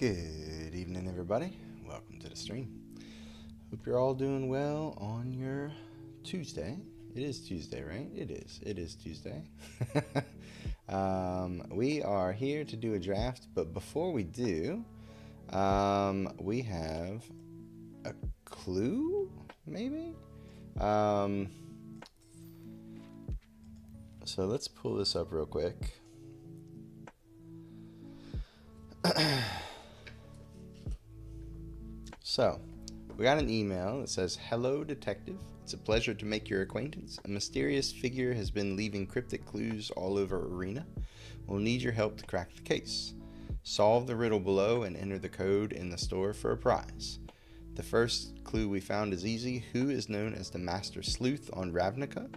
Good evening, everybody. Welcome to the stream. Hope you're all doing well on your Tuesday. It is Tuesday, right? It is. It is Tuesday. We are here to do a draft, but before we do, we have a clue, maybe? So let's pull this up real quick. So, we got an email that says, "Hello, detective. It's a pleasure to make your acquaintance. A mysterious figure has been leaving cryptic clues all over Arena. We'll need your help to crack the case. Solve the riddle below and enter the code in the store for a prize. The first clue we found is easy. Who is known as the Master Sleuth on Ravnica?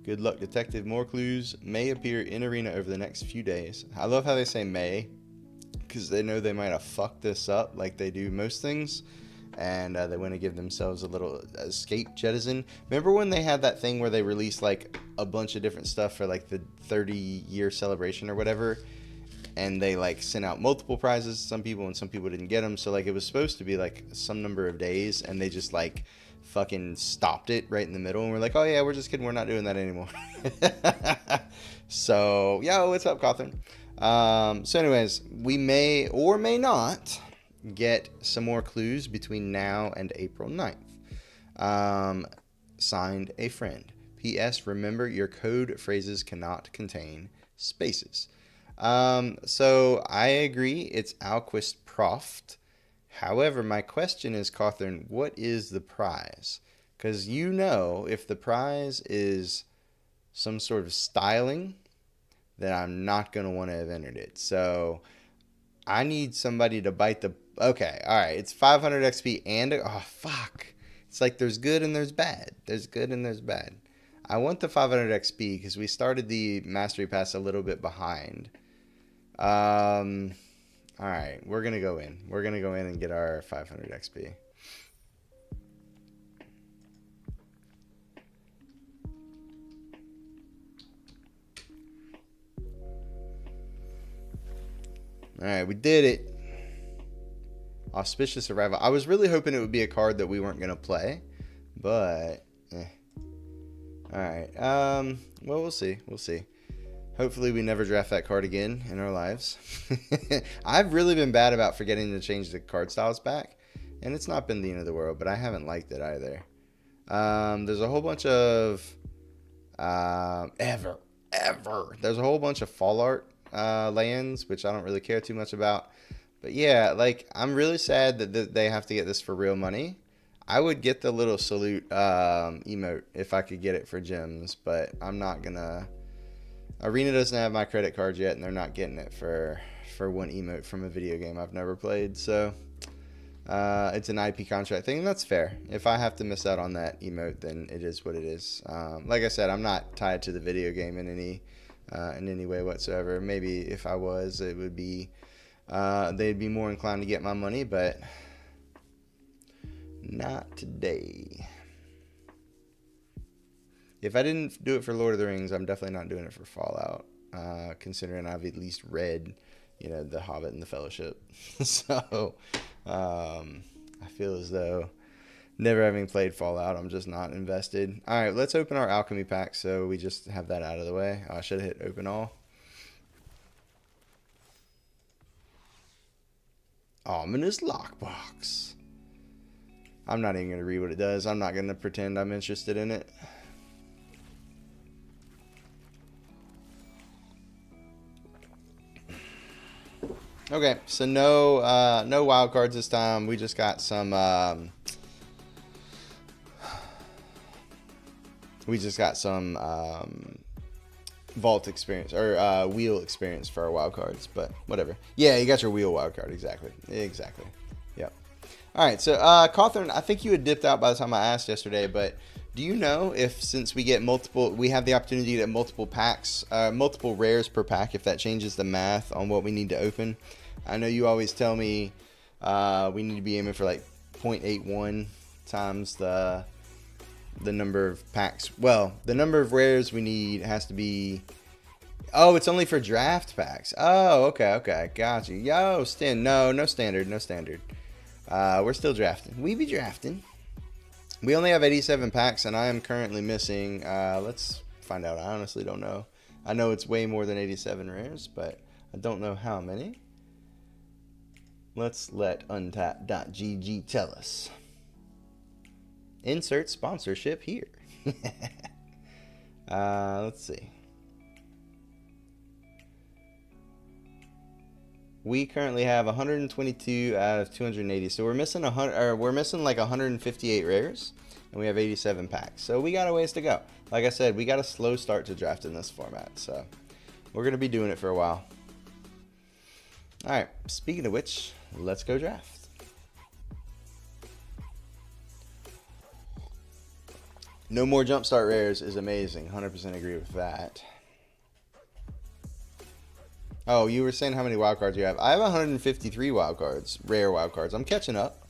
Good luck, detective. More clues may appear in Arena over the next few days." I love how they say may, because they know they might have fucked this up like they do most things. And they want to give themselves a little escape jettison. Remember when they had that thing where they released like a bunch of different stuff for like the 30-year celebration or whatever, and they like sent out multiple prizes to some people and some people didn't get them. So like it was supposed to be like some number of days, and they just like fucking stopped it right in the middle, and we're like, oh yeah, we're just kidding, we're not doing that anymore. So yo, what's up, Cawthon? So anyways, we may or may not get some more clues between now and April 9th. Signed, a friend. P.S. Remember, your code phrases cannot contain spaces. So I agree, it's Alquist Proft. However, my question is, Cawthon, what is the prize? Because you know, if the prize is some sort of styling, then I'm not going to want to have entered it. So I need somebody to bite the... Okay, alright, it's 500 XP and... Oh, fuck. It's like there's good and there's bad. There's good and there's bad. I want the 500 XP because we started the Mastery Pass a little bit behind. All right, we're gonna go in. We're gonna go in and get our 500 XP. All right, we did it. Auspicious Arrival. I was really hoping it would be a card that we weren't gonna play, but all right. Well, we'll see. We'll see. Hopefully we never draft that card again in our lives. I've really been bad about forgetting to change the card styles back, and it's not been the end of the world, but I haven't liked it either. There's a whole bunch of there's a whole bunch of fall art lands, which I don't really care too much about. But yeah, like, I'm really sad that they have to get this for real money. I would get the little salute emote if I could get it for gems, but I'm not gonna. Arena doesn't have my credit card yet, and they're not getting it for one emote from a video game I've never played. So it's an IP contract thing, and that's fair. If I have to miss out on that emote, then it is what it is. Like I said, I'm not tied to the video game in any way whatsoever. Maybe if I was, it would be they'd be more inclined to get my money, but not today. If I didn't do it for Lord of the Rings, I'm definitely not doing it for Fallout, considering I've at least read, The Hobbit and the Fellowship. So I feel as though, never having played Fallout, I'm just not invested. All right, let's open our alchemy pack so we just have that out of the way. I should have hit open all. Ominous lockbox. I'm not even going to read what it does. I'm not going to pretend I'm interested in it. Okay, so no wild cards this time. We just got some vault experience or wheel experience for our wild cards, but whatever. Yeah, you got your wheel wild card. Exactly. Yep. All right, so Cawthorn, I think you had dipped out by the time I asked yesterday, but do you know if, since we get we have the opportunity to get multiple packs, multiple rares per pack, if that changes the math on what we need to open? I know you always tell me we need to be aiming for like 0.81 times the number of packs. Well, the number of rares we need has to be... Oh, it's only for draft packs. Oh, okay. Got you. Yo, no standard. We're still drafting. We be drafting. We only have 87 packs, and I am currently missing... let's find out. I honestly don't know. I know it's way more than 87 rares, but I don't know how many. Let's let untap.gg tell us. Insert sponsorship here. Let's see. We currently have 122 out of 280, so we're missing like 158 rares, and we have 87 packs. So we got a ways to go. Like I said, we got a slow start to draft in this format, so we're gonna be doing it for a while. All right. Speaking of which, let's go draft. No more jumpstart rares is amazing. 100% agree with that. Oh, you were saying how many wild cards you have. I have 153 wild cards, rare wild cards. I'm catching up.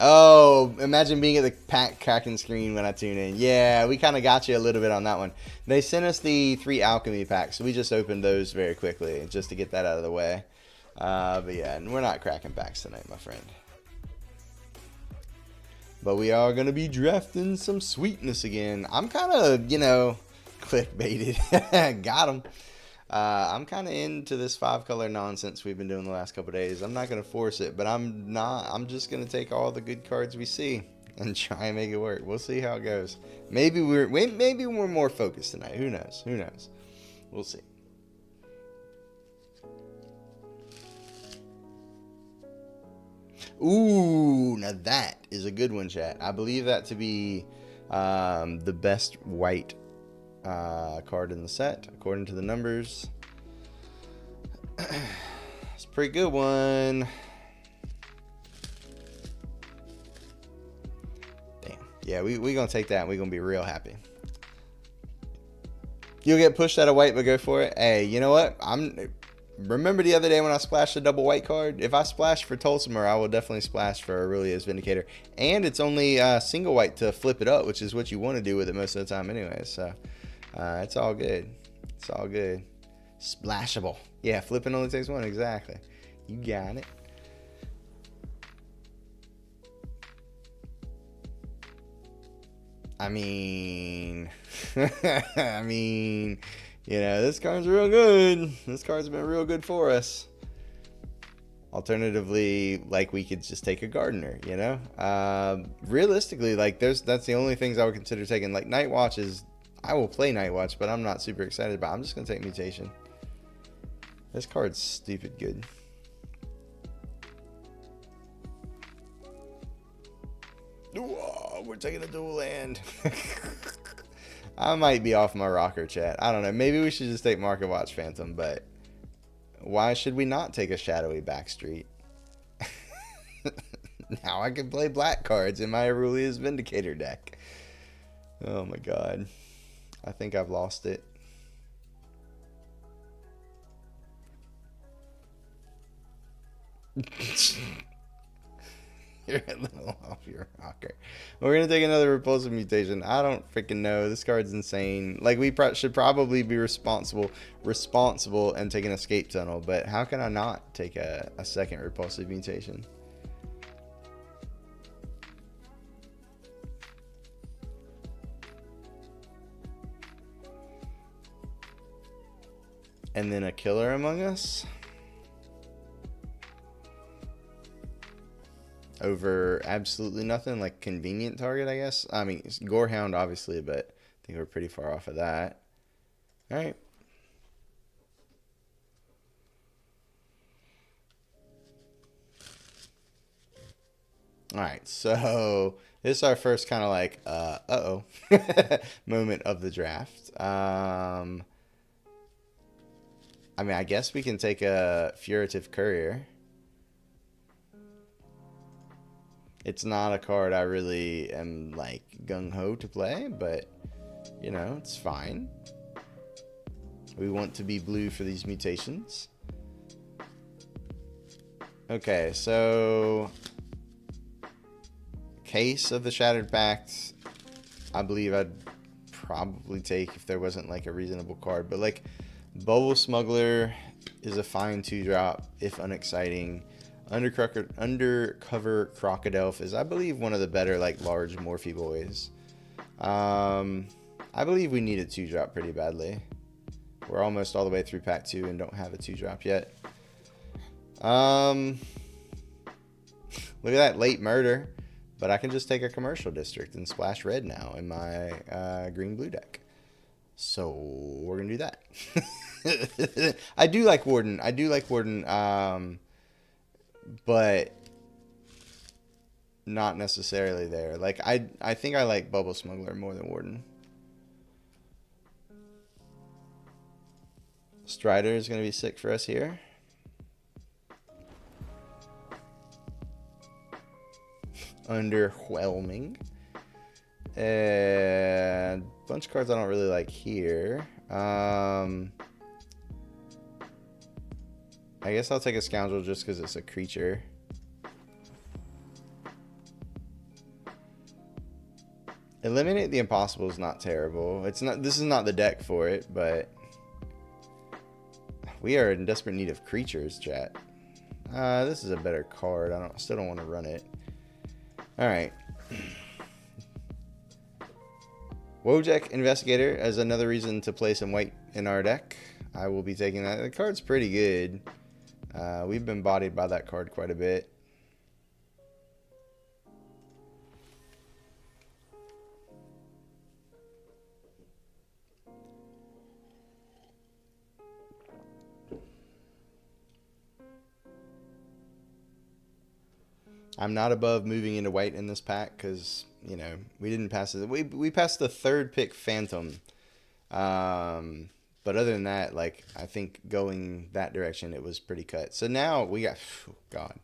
Oh, imagine being at the pack cracking screen when I tune in. Yeah, we kind of got you a little bit on that one. They sent us the 3 alchemy packs, so we just opened those very quickly just to get that out of the way. But yeah, and we're not cracking packs tonight, my friend. But we are going to be drafting some sweetness again. I'm kind of, clickbaited. Got him. I'm kind of into this 5-color nonsense we've been doing the last couple days. I'm not going to force it, but I'm just going to take all the good cards we see and try and make it work. We'll see how it goes. Maybe we're more focused tonight. Who knows? We'll see. Ooh, now that is a good one, chat. I believe that to be the best white card in the set, according to the numbers. It's a pretty good one. Damn. Yeah, we gonna take that and we're gonna be real happy. You'll get pushed out of white, but go for it. Hey, you know what? Remember the other day when I splashed a double white card? If I splash for Tulsimer, I will definitely splash for Aurelia's Vindicator. And it's only single white to flip it up, which is what you want to do with it most of the time anyway. So it's all good. It's all good. Splashable. Yeah, flipping only takes one. Exactly. You got it. I mean, you know, this card's real good. This card's been real good for us. Alternatively, like, we could just take a Gardener, you know? Realistically, like, that's the only things I would consider taking. Like, Night Watch is, I will play Night Watch, but I'm not super excited about it. I'm just going to take Mutation. This card's stupid good. Whoa, we're taking a dual land. I might be off my rocker, chat. I don't know. Maybe we should just take Market Watch Phantom, but why should we not take a shadowy Backstreet? Now I can play black cards in my Aurelia's Vindicator deck. Oh my god. I think I've lost it. You're a little off your rocker. We're going to take another Repulsive Mutation. I don't freaking know. This card's insane. Like, we should probably be responsible and take an Escape Tunnel. But how can I not take a second Repulsive Mutation? And then a Killer Among Us? Over absolutely nothing, like convenient target, I guess. I mean, it's Gorehound, obviously, but I think we're pretty far off of that. All right. All right, so this is our first kind of like, uh-oh moment of the draft. I mean, I guess we can take a Furtive Courier. It's not a card I really am, like, gung-ho to play, but, you know, it's fine. We want to be blue for these mutations. Okay, so Case of the Shattered Pact, I believe I'd probably take if there wasn't, like, a reasonable card. But, like, Bubble Smuggler is a fine 2-drop, if unexciting. Undercover Crocodile is, I believe, one of the better, like, large Morphe boys. I believe we need a 2-drop pretty badly. We're almost all the way through pack 2 and don't have a 2-drop yet. Look at that, Late Murder. But I can just take a Commercial District and splash red now in my green-blue deck. So we're going to do that. I do like Warden. But not necessarily there. Like, I think I like Bubble Smuggler more than Warden. Strider is going to be sick for us here. Underwhelming. And a bunch of cards I don't really like here. I guess I'll take a Scoundrel just because it's a creature. Eliminate the Impossible is not terrible. It's not. This is not the deck for it, but we are in desperate need of creatures, chat. This is a better card. Still don't want to run it. All right. Wojek Investigator as another reason to play some white in our deck. I will be taking that. The card's pretty good. We've been bodied by that card quite a bit. I'm not above moving into white in this pack because, you know, we didn't pass it. We passed the third pick Phantom. But other than that, like, I think going that direction, it was pretty cut. So now we got, oh God,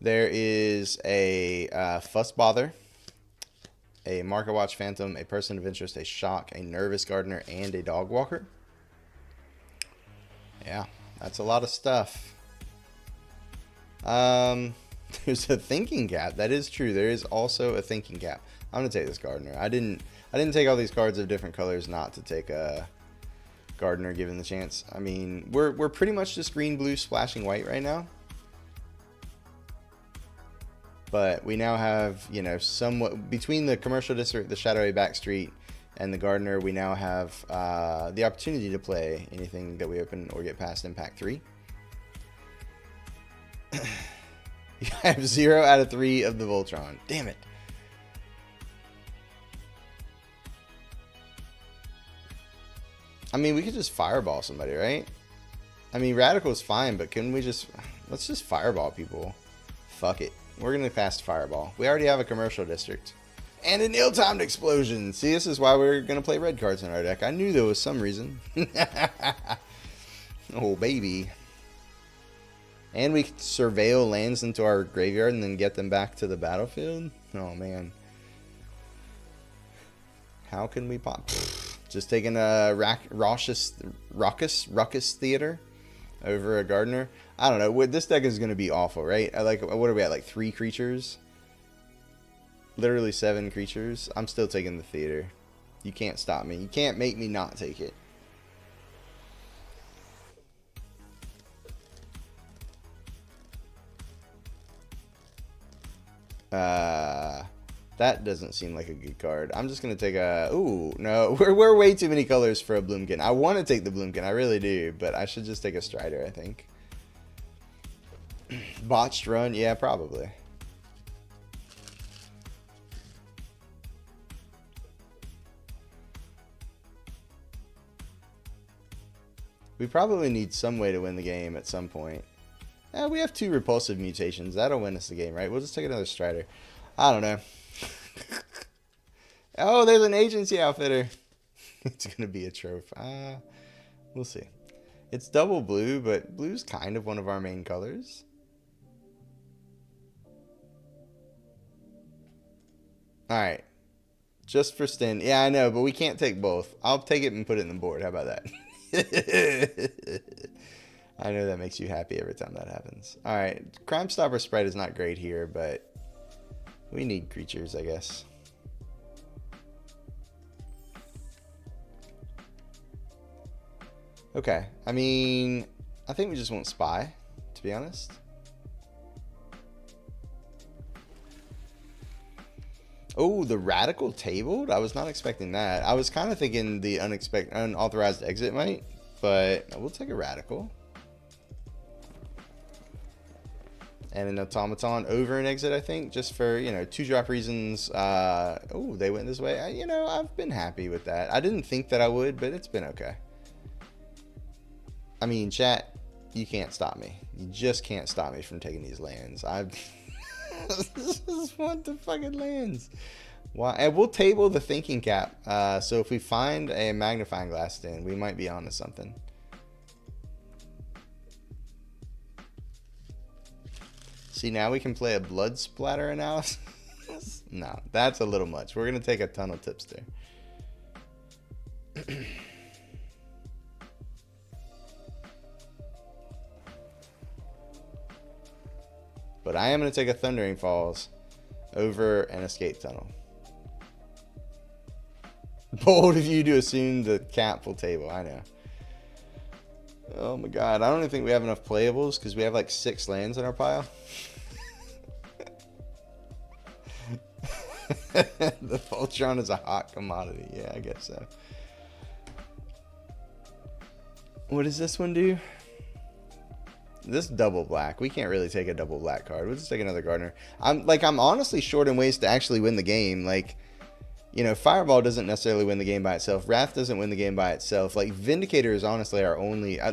there is a Fuss Bother, a Market Watch Phantom, a Person of Interest, a Shock, a Nervous Gardener, and a Dog Walker. Yeah, that's a lot of stuff. There's a Thinking Cap. That is true. There is also a Thinking Cap. I'm gonna take this Gardener. I didn't take all these cards of different colors not to take a Gardener given the chance. I mean, we're pretty much just green, blue, splashing white right now. But we now have, you know, somewhat between the Commercial District, the Shadowy Backstreet, and the Gardener, we now have the opportunity to play anything that we open or get past in Pack 3. You have 0 out of 3 of the Voltron. Damn it. I mean, we could just Fireball somebody, right? I mean, Radical is fine, but can we just... Let's just Fireball people. Fuck it. We're going to cast Fireball. We already have a Commercial District. And an ill-timed explosion. See, this is why we're going to play red cards in our deck. I knew there was some reason. Oh, baby. And we surveil lands into our graveyard and then get them back to the battlefield? Oh, man. How can we pop? Just taking a Ruckus Theater over a Gardener. I don't know. This deck is going to be awful, right? What are we at? Like 3 creatures? Literally 7 creatures. I'm still taking the Theater. You can't stop me. You can't make me not take it. That doesn't seem like a good card. I'm just going to take a... Ooh, no. We're way too many colors for a Bloomkin. I want to take the Bloomkin. I really do. But I should just take a Strider, I think. Botched Run? Yeah, probably. We probably need some way to win the game at some point. We have 2 Repulsive Mutations. That'll win us the game, right? We'll just take another Strider. I don't know. Oh, there's an Agency Outfitter. It's going to be a trophy. We'll see. It's double blue, but blue's kind of one of our main colors. Alright. Just for Stin. Yeah, I know, but we can't take both. I'll take it and put it in the board. How about that? I know that makes you happy every time that happens. Alright. Crime Stopper Sprite is not great here, but we need creatures, I guess. Okay. I mean, I think we just want Spy, to be honest. Oh, the Radical tabled? I was not expecting that. I was kind of thinking the unauthorized exit might, but we'll take a Radical. And an Automaton over an exit, I think, just for, you know, 2-drop reasons. Oh, they went this way. You know, I've been happy with that. I didn't think that I would, but it's been okay. I mean, chat, you can't stop me. You just can't stop me from taking these lands. I just want the fucking lands. Why? And we'll table the Thinking Cap. So if we find a Magnifying Glass Stand, we might be onto something. See, now we can play a Blood Splatter Analysis. No, that's a little much. We're going to take a Tunnel Tipster. But I am going to take a Thundering Falls over an Escape Tunnel. Bold of you to assume the cap will table. I know. Oh my god. I don't even think we have enough playables because we have like 6 lands in our pile. The Voltron is a hot commodity. Yeah, I guess so. What does this one do? This double black. We can't really take a double black card. We'll just take another Gardener. I'm honestly short in ways to actually win the game. Like, you know, Fireball doesn't necessarily win the game by itself. Wrath doesn't win the game by itself. Like, Vindicator is honestly our only... I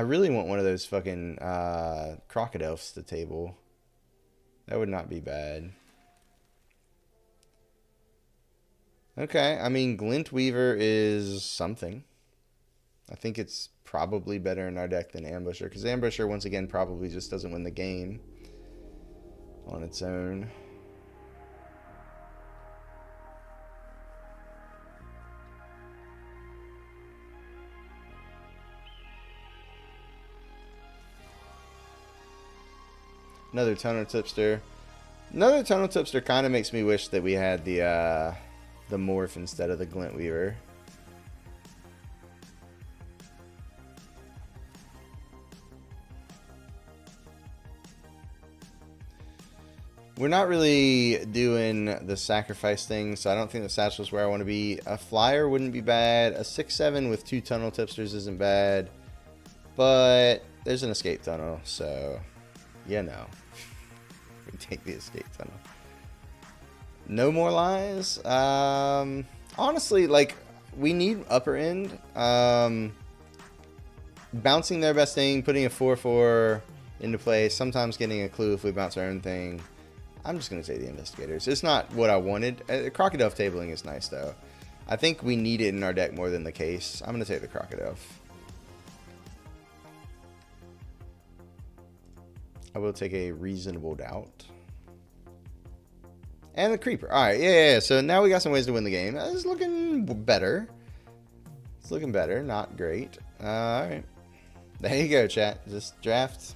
really want one of those fucking Crocodilfs to table. That would not be bad. Okay, I mean, Glint Weaver is something. I think it's probably better in our deck than Ambusher, because Ambusher, once again, probably just doesn't win the game on its own. Another tonal tipster. Another tonal tipster kind of makes me wish that we had the morph instead of the glint weaver. We're not really doing the sacrifice thing, so I don't think the satchel is where I want to be. A flyer wouldn't be bad. A 6/7 with 2 tunnel tipsters isn't bad. But there's an escape tunnel, so you know. We take the escape tunnel. No more lies. Honestly, like, we need upper end. Bouncing their best thing, putting a 4/4 into play, sometimes getting a clue if we bounce our own thing. I'm just going to say the investigators. It's not what I wanted. Crocodile tabling is nice, though. I think we need it in our deck more than the case. I'm going to take the crocodile. I will take a reasonable doubt. And the creeper. Alright, yeah. So now we got some ways to win the game. It's looking better. It's looking better. Not great. Alright. There you go, chat. Just draft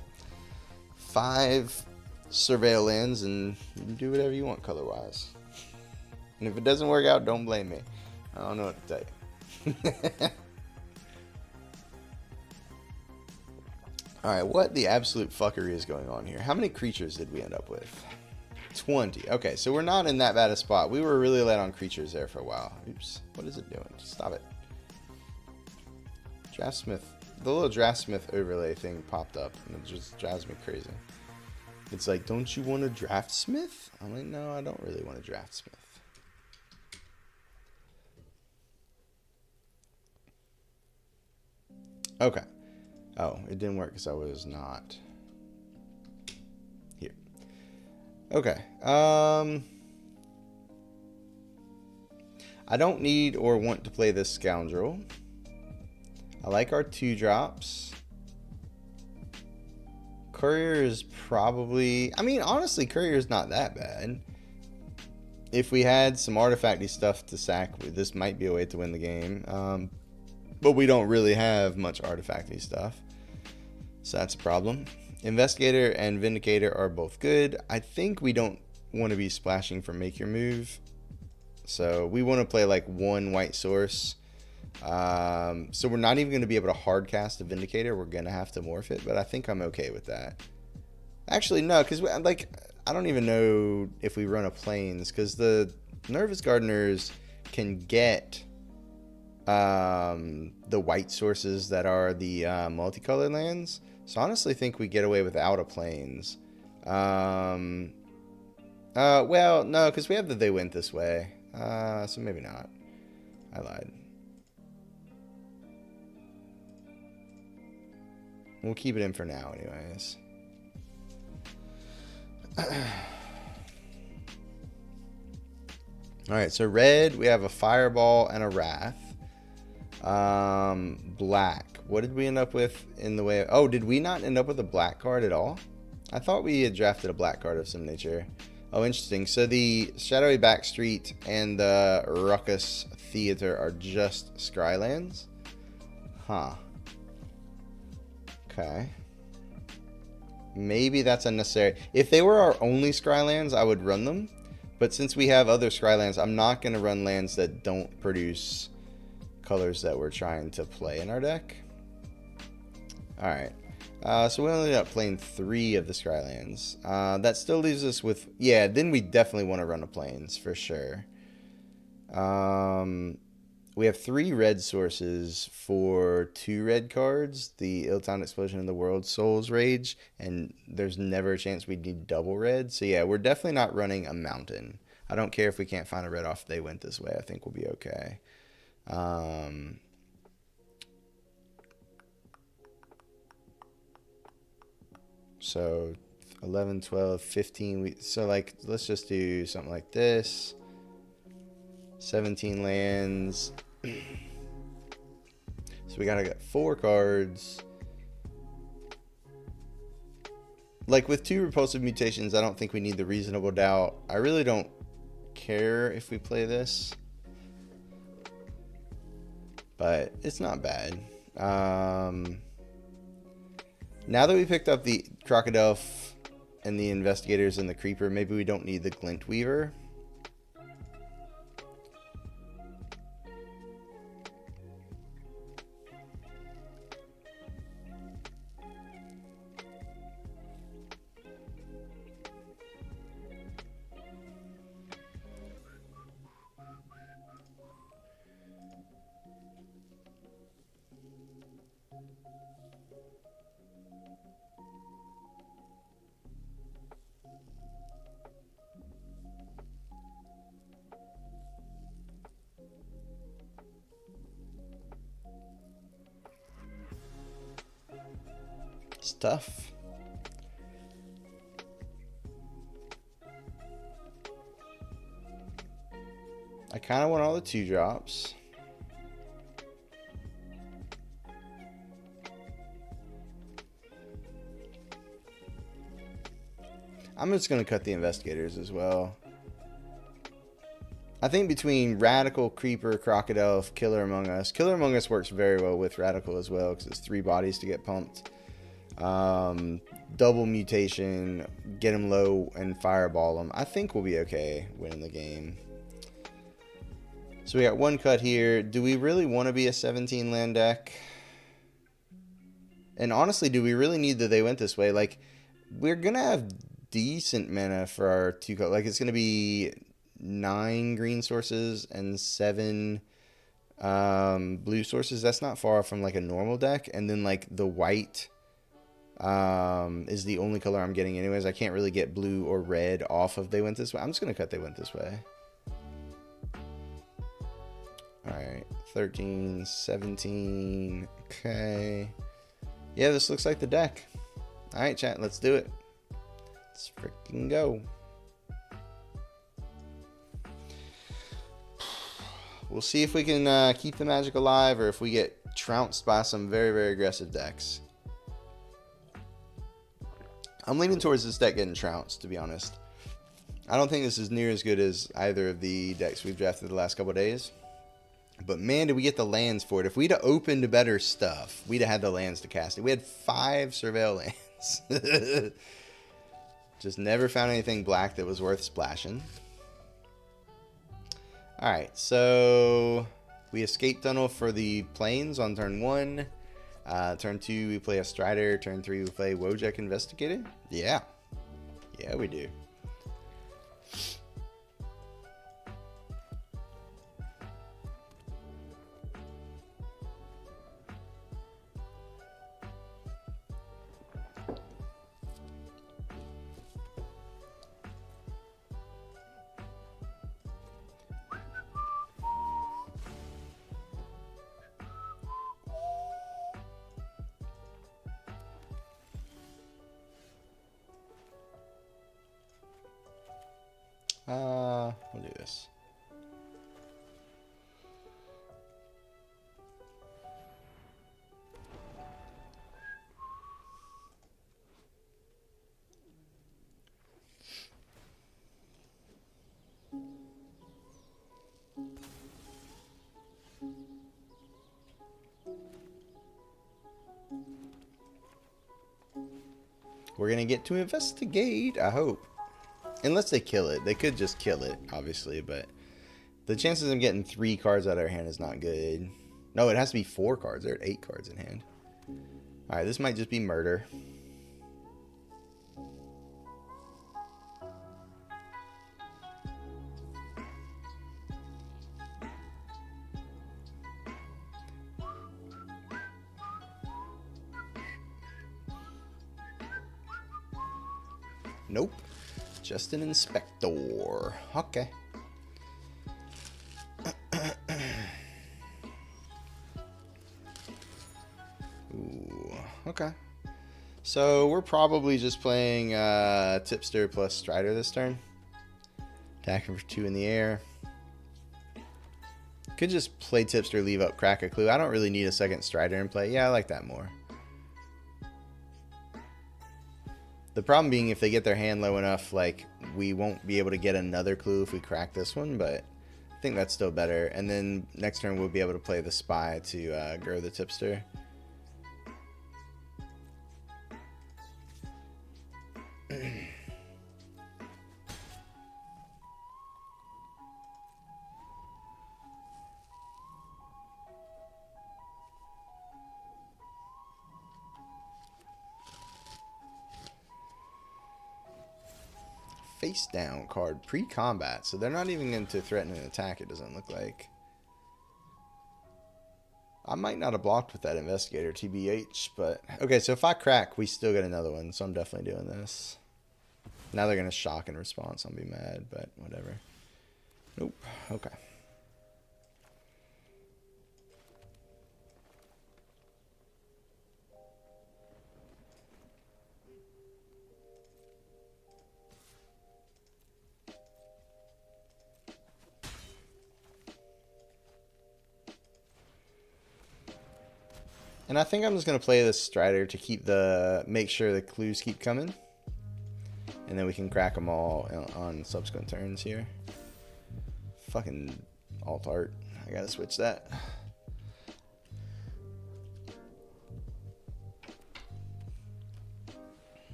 5 surveil lands and you can do whatever you want color-wise. And if it doesn't work out, don't blame me. I don't know what to tell you. Alright, what the absolute fuckery is going on here? How many creatures did we end up with? 20. Okay, so we're not in that bad a spot. We were really light on creatures there for a while. Oops. What is it doing? Stop it. Draftsmith. The little Draftsmith overlay thing popped up and it just drives me crazy. It's like, don't you want a Draftsmith? I'm like, no, I don't really want a Draftsmith. Okay. Oh, it didn't work because I was not here. Okay. I don't need or want to play this Scoundrel. I like our 2-drops. Courier is probably... I mean, honestly, Courier is not that bad. If we had some artifacty stuff to sack, this might be a way to win the game. But we don't really have much artifacty stuff. So that's a problem. Investigator and Vindicator are both good. I think we don't want to be splashing for Make Your Move. So we want to play like 1 white source. So we're not even going to be able to hard cast a Vindicator. We're going to have to morph it. But I think I'm okay with that. Actually, no. Because like, I don't even know if we run a Plains. Because the Nervous Gardeners can get... the white sources that are the multicolored lands. So I honestly think we get away without a Plains. Well, no, because we have the They Went This Way. So maybe not. I lied. We'll keep it in for now anyways. Alright, so red, we have a Fireball and a Wrath. Black. What did we end up with in the way of... Oh, did we not end up with a black card at all? I thought we had drafted a black card of some nature. Oh, interesting. So the Shadowy Backstreet and the Ruckus Theater are just Scrylands? Huh. Okay. Maybe that's unnecessary. If they were our only Scrylands, I would run them. But since we have other Scrylands, I'm not going to run lands that don't produce colors that we're trying to play in our deck. Alright. So we only ended up playing 3 of the Scrylands. That still leaves us with... Yeah, then we definitely want to run a Plains, for sure. We have 3 red sources for 2 red cards. The Ill-Timed Explosion in the World, Soul's Rage. And there's never a chance we'd need double red. So yeah, we're definitely not running a Mountain. I don't care if we can't find a red off They Went This Way. I think we'll be okay. So 11, 12, 15. So like, let's just do something like this. 17 lands. So we gotta get 4 cards. Like with 2 repulsive mutations, I don't think we need the Reasonable Doubt. I really don't care if we play this. But it's not bad. Now that we picked up the Crocodile and the investigators and the creeper. Maybe we don't need the glint weaver. Stuff. I kind of want all the 2-drops. I'm just going to cut the investigators as well. I think between Radical, Creeper, Crocodile, Killer Among Us. Killer Among Us works very well with Radical as well because it's 3 bodies to get pumped. Double mutation, get them low, and fireball them. I think we'll be okay winning the game. So we got 1 cut here. Do we really want to be a 17 land deck? And honestly, do we really need that they went this way? Like, we're going to have decent mana for our 2 cut. Like, it's going to be 9 green sources and 7 blue sources. That's not far from like a normal deck. And then like the white is the only color I'm getting anyways. I can't really get blue or red off of They Went This Way. I'm just going to cut They Went This Way. Alright, 13, 17, okay. Yeah, this looks like the deck. Alright, chat, let's do it. Let's freaking go. We'll see if we can keep the magic alive or if we get trounced by some very, very aggressive decks. I'm leaning towards this deck getting trounced, to be honest. I don't think this is near as good as either of the decks we've drafted the last couple of days. But man, did we get the lands for it. If we'd have opened better stuff, we'd have had the lands to cast it. We had 5 Surveil lands. Just never found anything black that was worth splashing. Alright, so we escape tunnel for the plains on turn 1. Turn 2, we play a Strider. Turn 3, we play Wojek Investigator. Yeah. Yeah, we do. We'll do this. We're gonna get to investigate, I hope. Unless they kill it. They could just kill it, obviously, but the chances of getting 3 cards out of our hand is not good. No, it has to be 4 cards. They're at 8 cards in hand. Alright, this might just be murder. Nope. Just an inspector. Okay. Ooh, okay. So we're probably just playing Tipster plus Strider this turn. Attacking for 2 in the air. Could just play Tipster, leave up, crack a clue. I don't really need a second Strider in play. Yeah, I like that more. The problem being if they get their hand low enough, like, we won't be able to get another clue if we crack this one, but I think that's still better. And then next turn we'll be able to play the Spy to grow the Tipster. face down card pre-combat. So they're not even going to threaten an attack, it doesn't look like. I might not have blocked with that investigator, TBH, but... Okay, so if I crack, we still get another one, so I'm definitely doing this. Now they're going to shock in response. I'll be mad, but whatever. Nope. Okay. And I think I'm just going to play this Strider to keep make sure the clues keep coming. And then we can crack them all on subsequent turns here. Fucking alt art. I gotta switch that.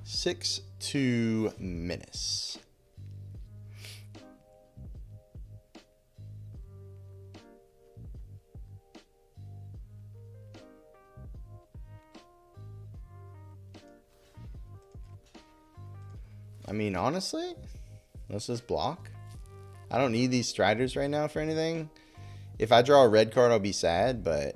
Six to Menace. I mean, honestly, let's just block. I don't need these Striders right now for anything. If I draw a red card, I'll be sad, but...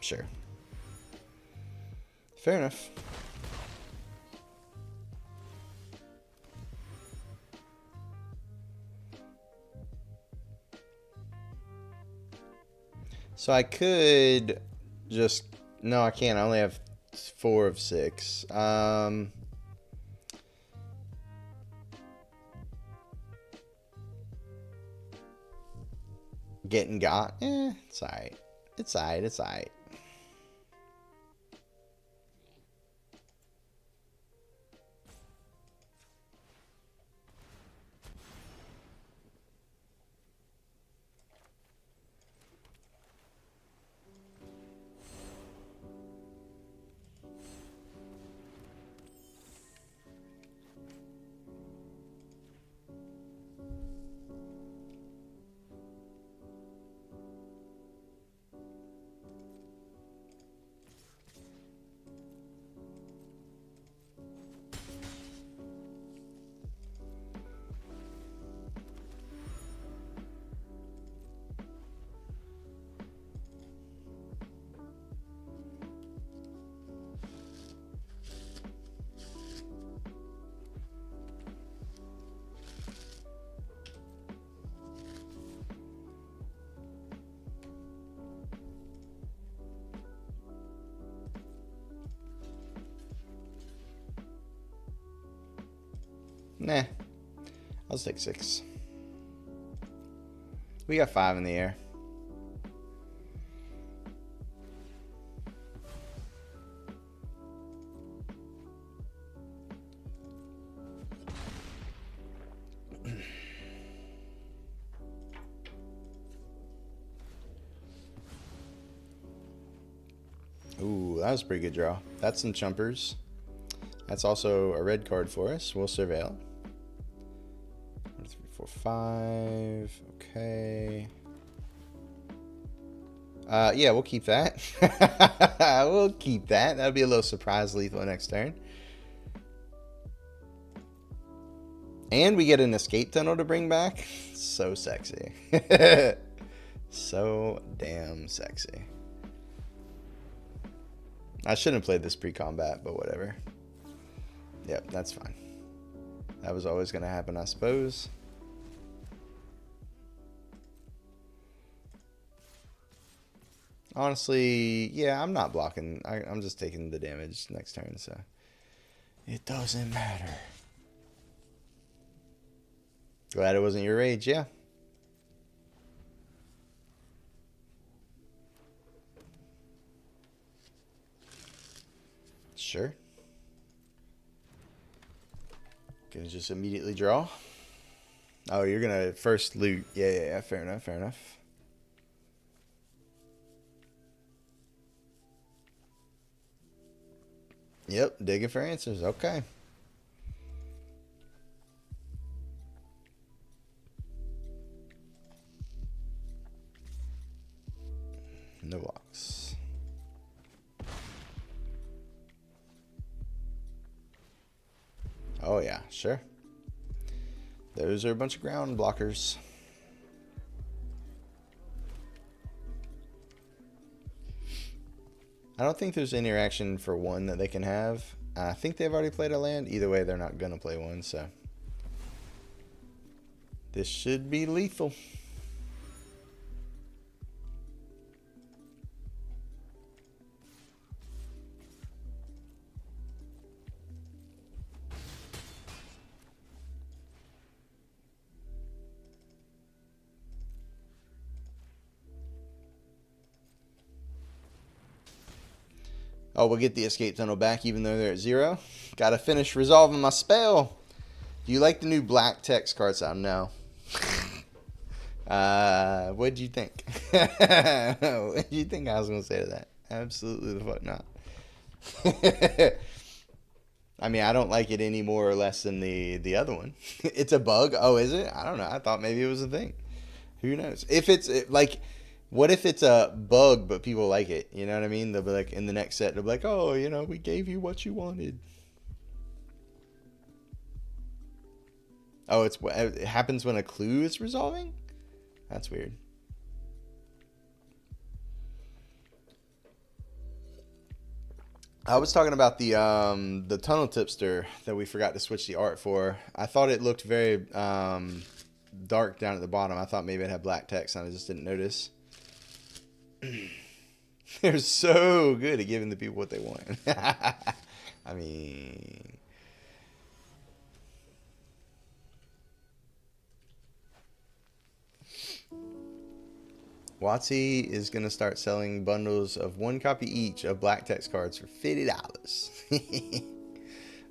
Sure. Fair enough. So I could just... No, I can't. I only have 4 of 6. Getting got? It's alright. It's alright. It's alright. Nah. I'll just take 6. We got 5 in the air. Ooh, that was a pretty good draw. That's some chumpers. That's also a red card for us. We'll surveil. 1, 2, 3, 4, 5. Okay. Yeah, we'll keep that. We'll keep that. That'll be a little surprise lethal next turn. And we get an escape tunnel to bring back. So sexy. So damn sexy. I shouldn't have played this pre-combat, but whatever. Yep, that's fine. That was always going to happen, I suppose. Honestly, yeah, I'm not blocking. I'm just taking the damage next turn, so it doesn't matter. Glad it wasn't your rage, yeah. Sure. Gonna just immediately draw. Oh, you're gonna first loot. Yeah. Fair enough. Fair enough. Yep, digging for answers. Okay. Oh yeah, sure. Those are a bunch of ground blockers. I don't think there's any interaction for one that they can have. I think they've already played a land. Either way, they're not going to play one, so. This should be lethal. Oh, we'll get the escape tunnel back even though they're at 0. Gotta finish resolving my spell. Do you like the new black text card sound? No. What'd you think? What do you think I was going to say to that? Absolutely the fuck not. I mean, I don't like it any more or less than the other one. It's a bug? Oh, is it? I don't know. I thought maybe it was a thing. Who knows? If it's like... What if it's a bug, but people like it? You know what I mean? They'll be like, in the next set, they'll be like, oh, you know, we gave you what you wanted. Oh, it happens when a clue is resolving? That's weird. I was talking about the tunnel tipster that we forgot to switch the art for. I thought it looked very dark down at the bottom. I thought maybe it had black text and I just didn't notice. They're so good at giving the people what they want. I mean... WotC is going to start selling bundles of 1 copy each of black text cards for $50.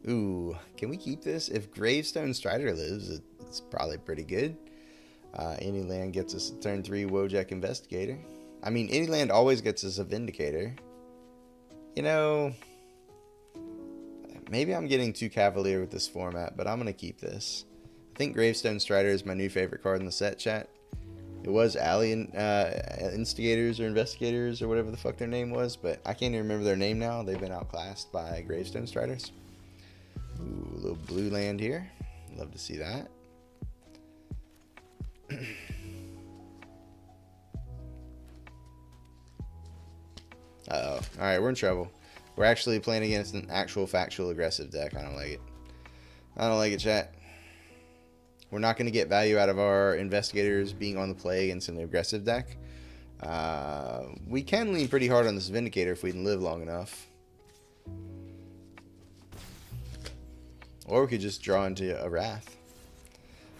Ooh, can we keep this? If Gravestone Strider lives, it's probably pretty good. Any land gets us a turn 3 Wojak Investigator. I mean, any land always gets us a Vindicator. You know, maybe I'm getting too cavalier with this format, but I'm going to keep this. I think Gravestone Strider is my new favorite card in the set, chat. It was Alien Instigators or Investigators or whatever the fuck their name was, but I can't even remember their name now. They've been outclassed by Gravestone Striders. Ooh, a little blue land here. Love to see that. Uh-oh. Alright, we're in trouble. We're actually playing against an actual factual aggressive deck. I don't like it. I don't like it, chat. We're not going to get value out of our investigators being on the play against an aggressive deck. We can lean pretty hard on this Vindicator if we can live long enough. Or we could just draw into a Wrath.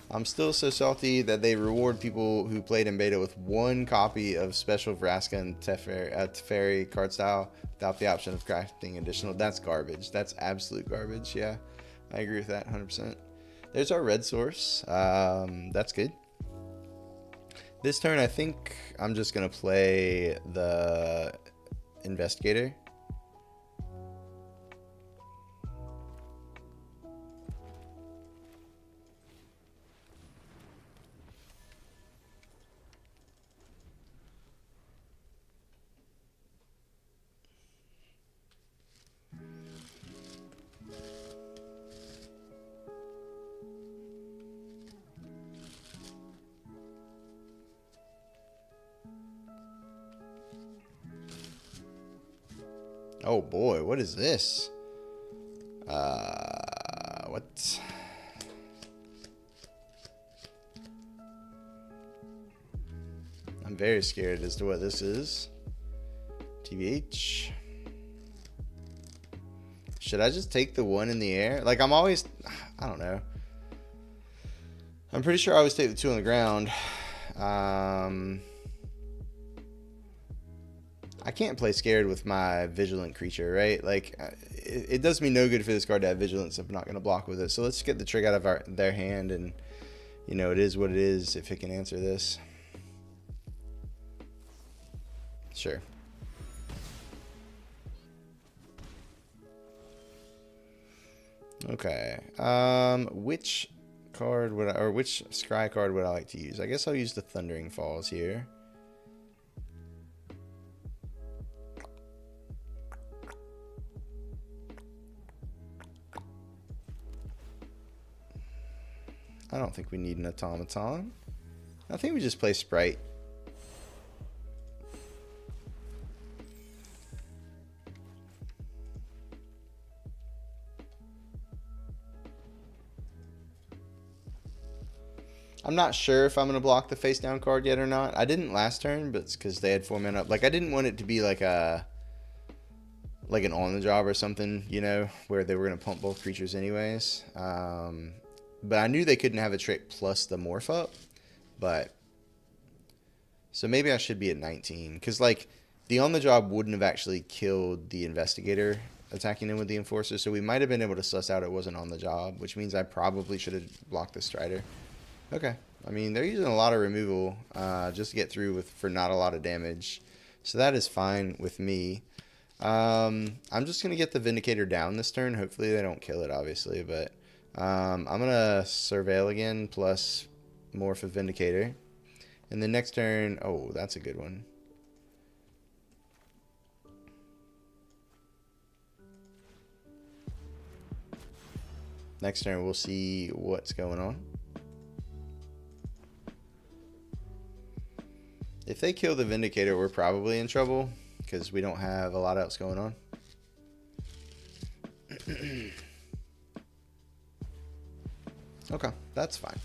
I'm still so salty that they reward people who played in beta with 1 copy of Special Vraska and Teferi card style without the option of crafting additional. That's garbage. That's absolute garbage. Yeah, I agree with that 100%. There's our red source. That's good. This turn, I think I'm just going to play the Investigator. Oh boy, what is this? What? I'm very scared as to what this is. TBH. Should I just take the 1 in the air? Like, I'm always... I don't know. I'm pretty sure I always take the 2 on the ground. I can't play scared with my vigilant creature, right? Like, it does me no good for this card to have vigilance if I'm not going to block with it. So let's get the trick out of their hand, and, you know, it is what it is if it can answer this. Sure. Okay. Which card would I, or which scry card would I like to use? I guess I'll use the Thundering Falls here. I don't think we need an automaton. I think we just play Sprite. I'm not sure if I'm going to block the face down card yet or not. I didn't last turn, but it's because they had 4 mana. Like, I didn't want it to be like an on the job or something, you know, where they were going to pump both creatures anyways. But I knew they couldn't have a trick plus the morph up. But so maybe I should be at 19, because like the on the job wouldn't have actually killed the investigator attacking him with the enforcer. So we might have been able to suss out it wasn't on the job, which means I probably should have blocked the strider. Okay, I mean, they're using a lot of removal just to get through for not a lot of damage. So that is fine with me. I'm just going to get the Vindicator down this turn. Hopefully they don't kill it, obviously. But I'm going to Surveil again plus Morph of Vindicator. And then next turn, oh, that's a good one. Next turn, we'll see what's going on. If they kill the Vindicator, we're probably in trouble because we don't have a lot else going on. Okay, that's fine.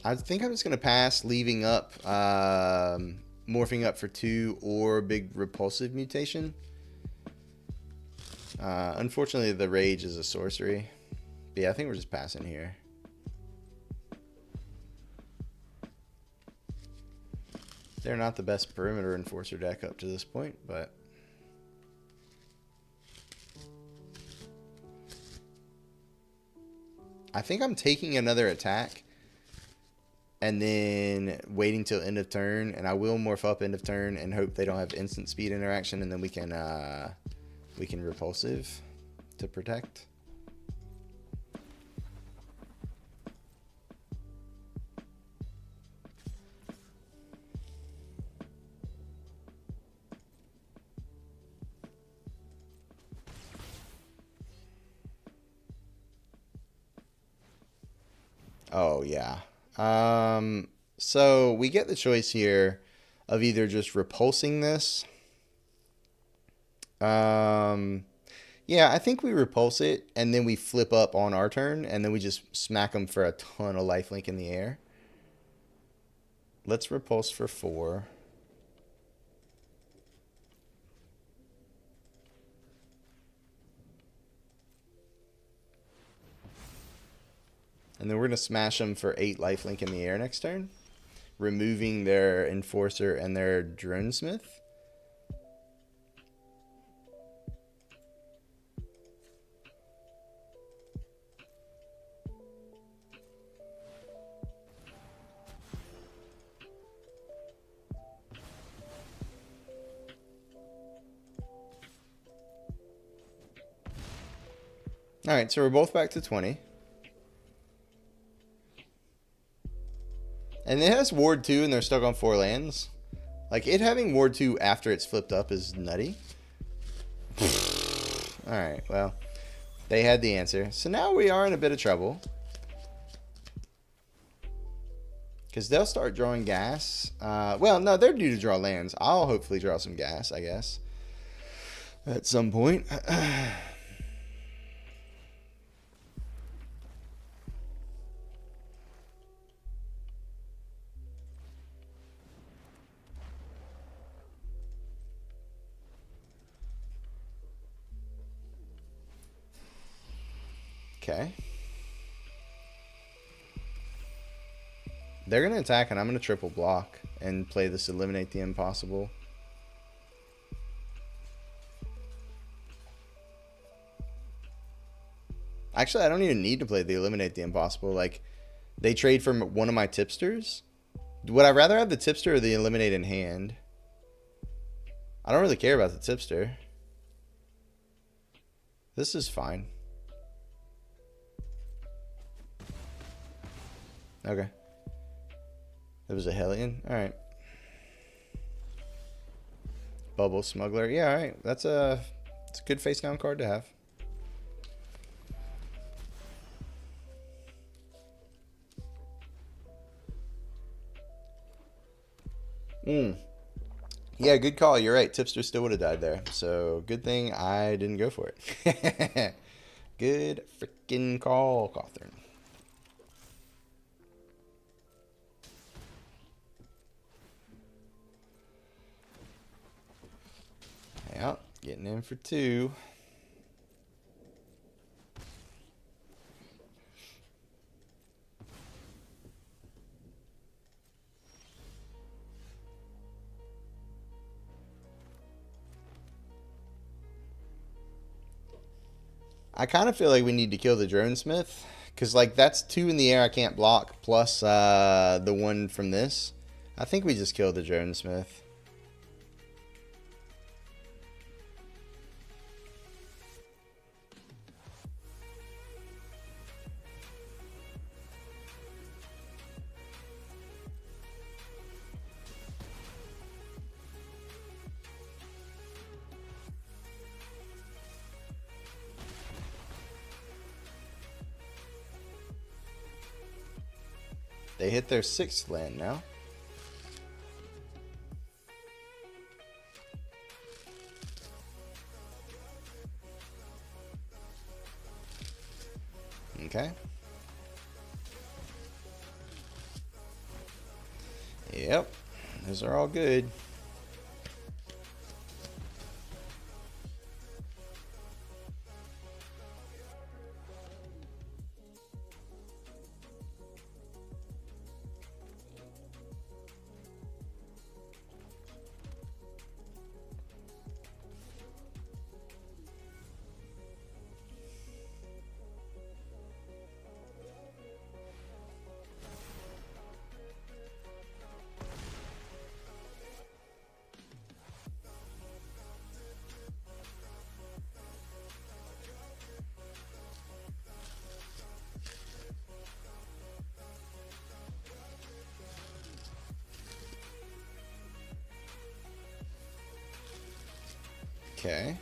I think I'm just going to pass, leaving up morphing up for 2 or big repulsive mutation. Unfortunately, the rage is a sorcery. But yeah, I think we're just passing here. They're not the best perimeter enforcer deck up to this point, but I think I'm taking another attack and then waiting till end of turn, and I will morph up end of turn and hope they don't have instant speed interaction, and then we can repulsive to protect. Oh yeah. So we get the choice here of either just repulsing this. Yeah, I think we repulse it and then we flip up on our turn and then we just smack them for a ton of lifelink in the air. Let's repulse for 4. And then we're going to smash them for 8 lifelink in the air next turn, removing their Enforcer and their Dronesmith. All right, so we're both back to 20. And it has Ward 2 and they're stuck on 4 lands. Like, it having Ward 2 after it's flipped up is nutty. Alright, well, they had the answer. So now we are in a bit of trouble. Because they'll start drawing gas. Well, no, they're due to draw lands. I'll hopefully draw some gas, I guess. At some point. Okay. They're going to attack, and I'm going to triple block and play this Eliminate the Impossible. Actually, I don't even need to play the Eliminate the Impossible. Like, they trade from one of my tipsters. Would I rather have the tipster or the Eliminate in hand? I don't really care about the tipster. This is fine. Okay. It was a Hellion. All right. Bubble Smuggler. Yeah, all right. It's a good face down card to have. Yeah, good call. You're right. Tipster still would have died there. So good thing I didn't go for it. Good freaking call, Cawthorn. Yeah, getting in for 2. I kind of feel like we need to kill the Drone Smith. Because, like, that's 2 in the air I can't block. Plus the one from this. I think we just killed the Drone Smith. They hit their 6th land now. Okay. Yep. Those are all good. Okay.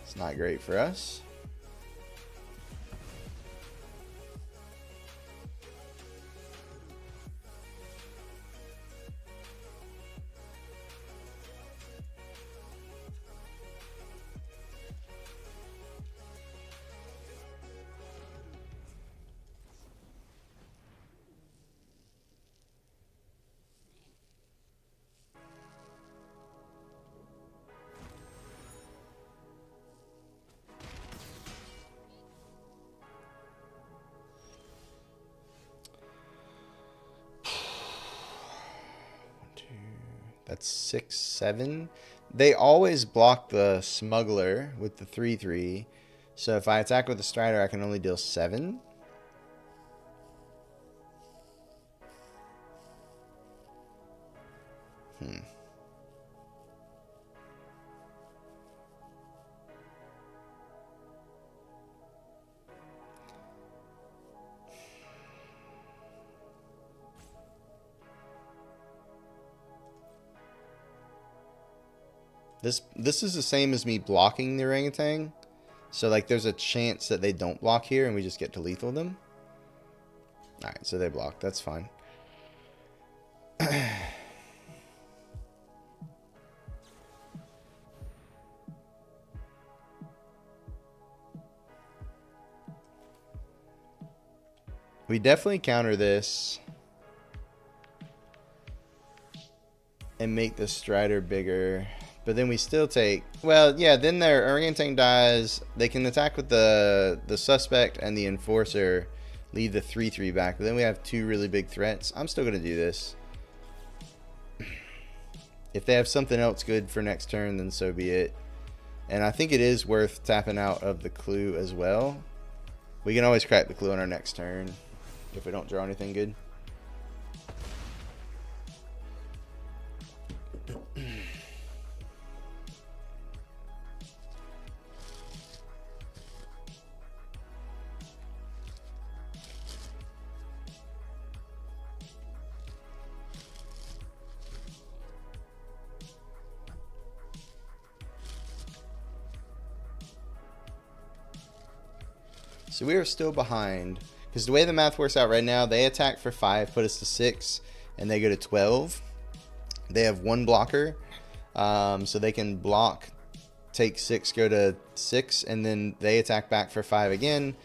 It's not great for us. That's 6, 7. They always block the Smuggler with the 3/3. So if I attack with the Strider, I can only deal 7. This is the same as me blocking the orangutan. So like there's a chance that they don't block here and we just get to lethal them. Alright, so they block. That's fine. We definitely counter this and make the Strider bigger. But then we still take... Well, yeah, then their orangutan dies. They can attack with the suspect and the enforcer. Leave the 3/3 back. But then we have 2 really big threats. I'm still going to do this. If they have something else good for next turn, then so be it. And I think it is worth tapping out of the clue as well. We can always crack the clue on our next turn if we don't draw anything good. So we are still behind. Because the way the math works out right now, they attack for 5, put us to 6, and they go to 12. They have 1 blocker. So they can block, take 6, go to 6, and then they attack back for 5 again.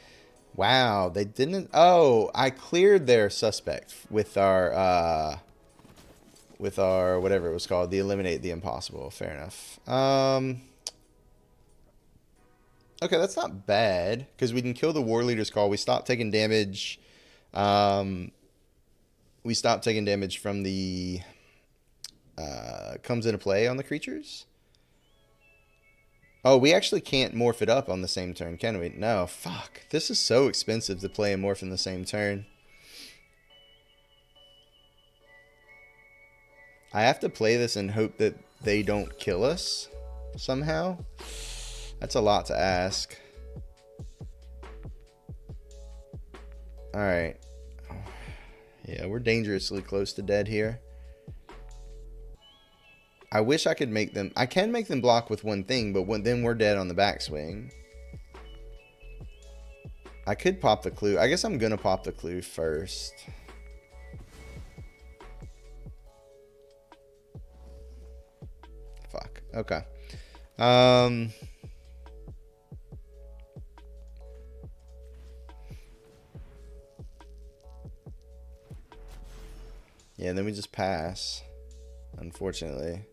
Wow, they didn't... Oh, I cleared their suspect with our whatever it was called, the eliminate the impossible. Fair enough. Okay, that's not bad, because we can kill the war leader's call. We stop taking damage. We stop taking damage from the comes into play on the creatures. Oh, we actually can't morph it up on the same turn, can we? No, fuck. This is so expensive to play and morph in the same turn. I have to play this and hope that they don't kill us somehow. That's a lot to ask. Alright. Yeah, we're dangerously close to dead here. I wish I could make them... I can make them block with one thing, but then we're dead on the backswing. I could pop the clue. I guess I'm going to pop the clue first. Fuck. Okay. Yeah, then we just pass, unfortunately.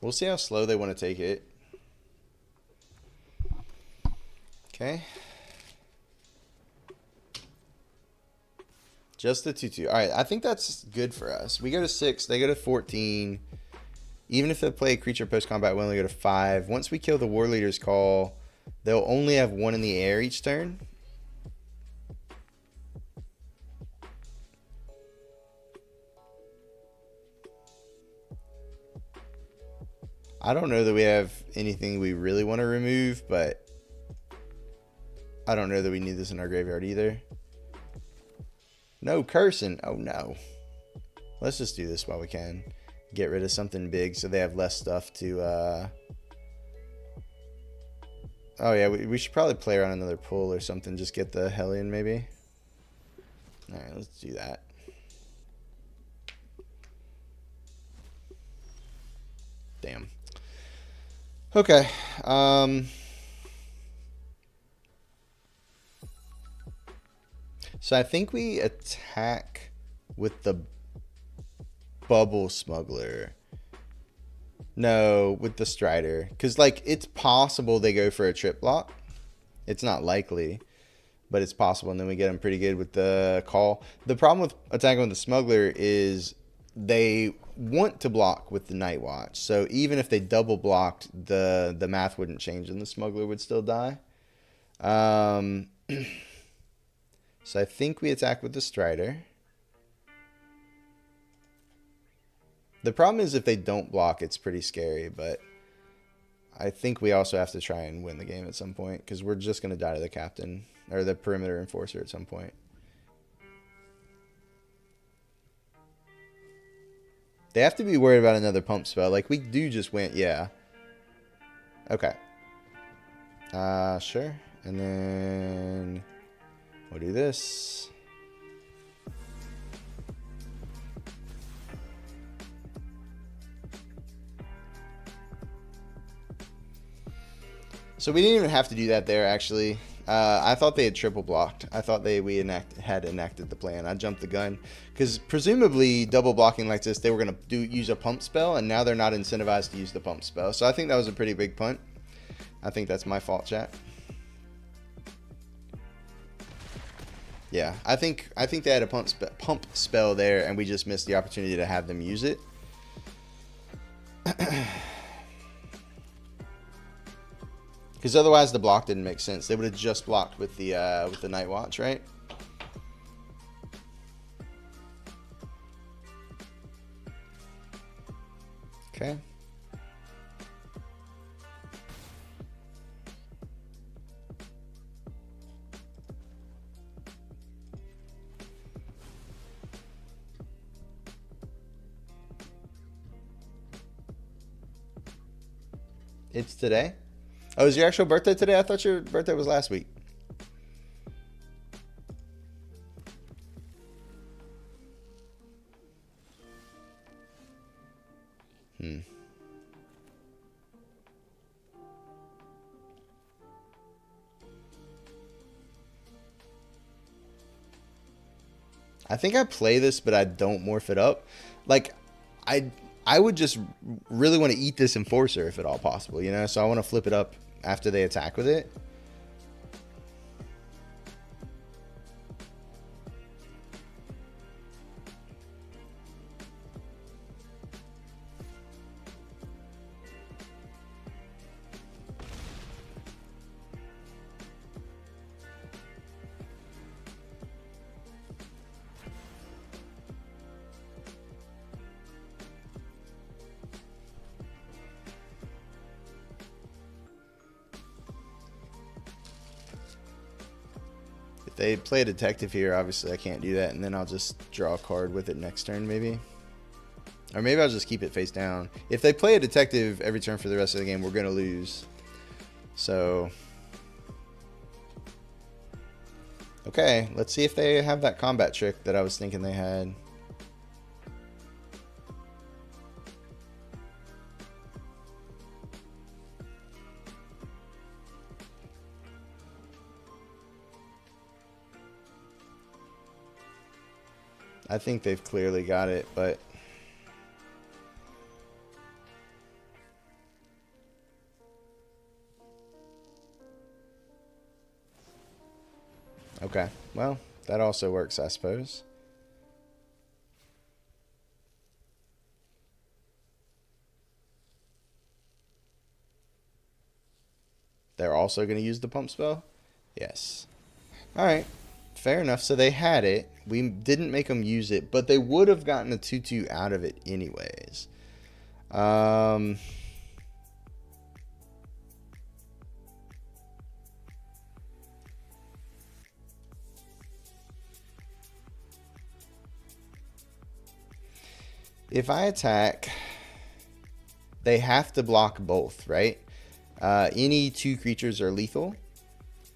We'll see how slow they want to take it. Okay. Just the 2/2. All right, I think that's good for us. We go to 6, they go to 14. Even if they play a creature post-combat, we only go to 5. Once we kill the war leader's call, they'll only have 1 in the air each turn. I don't know that we have anything we really want to remove, but I don't know that we need this in our graveyard either. No cursing. Oh no. Let's just do this while we can. Get rid of something big so they have less stuff to... Oh yeah, we should probably play around another pull or something. Just get the Hellion maybe. Alright, let's do that. Damn. Okay. So I think we attack with the Bubble Smuggler. No, with the Strider. Because, like, it's possible they go for a trip block. It's not likely, but it's possible. And then we get them pretty good with the call. The problem with attacking with the Smuggler is they want to block with the Night Watch. So even if they double blocked, the math wouldn't change and the Smuggler would still die. So I think we attack with the Strider. The problem is if they don't block, it's pretty scary, but I think we also have to try and win the game at some point because we're just going to die to the captain or the perimeter enforcer at some point. They have to be worried about another pump spell. Like, we do just win. Yeah. Okay. Sure. And then we'll do this. So we didn't even have to do that there, actually. I thought they had triple blocked. I thought we had enacted the plan. I jumped the gun. Because presumably, double blocking like this, they were going to use a pump spell, and now they're not incentivized to use the pump spell. So I think that was a pretty big punt. I think that's my fault, chat. Yeah, I think they had a pump spell there, and we just missed the opportunity to have them use it. Because otherwise the block didn't make sense. They would have just blocked with the Night Watch, right? Okay. It's today? Oh, is your actual birthday today? I thought your birthday was last week. I think I play this, but I don't morph it up. Like, I I would just really want to eat this Enforcer if at all possible, you know? So I want to flip it up after they attack with it. If they play a detective here, obviously I can't do that, and then I'll just draw a card with it next turn, maybe. Or maybe I'll just keep it face down. If they play a detective every turn for the rest of the game, we're going to lose. So, okay, let's see if they have that combat trick that I was thinking they had. I think they've clearly got it, but okay, well, that also works, I suppose. They're also going to use the pump spell? Yes. Alright, fair enough. So they had it. We didn't make them use it, but they would have gotten a 2/2 out of it anyways. If I attack, they have to block both, right? Any two creatures are lethal,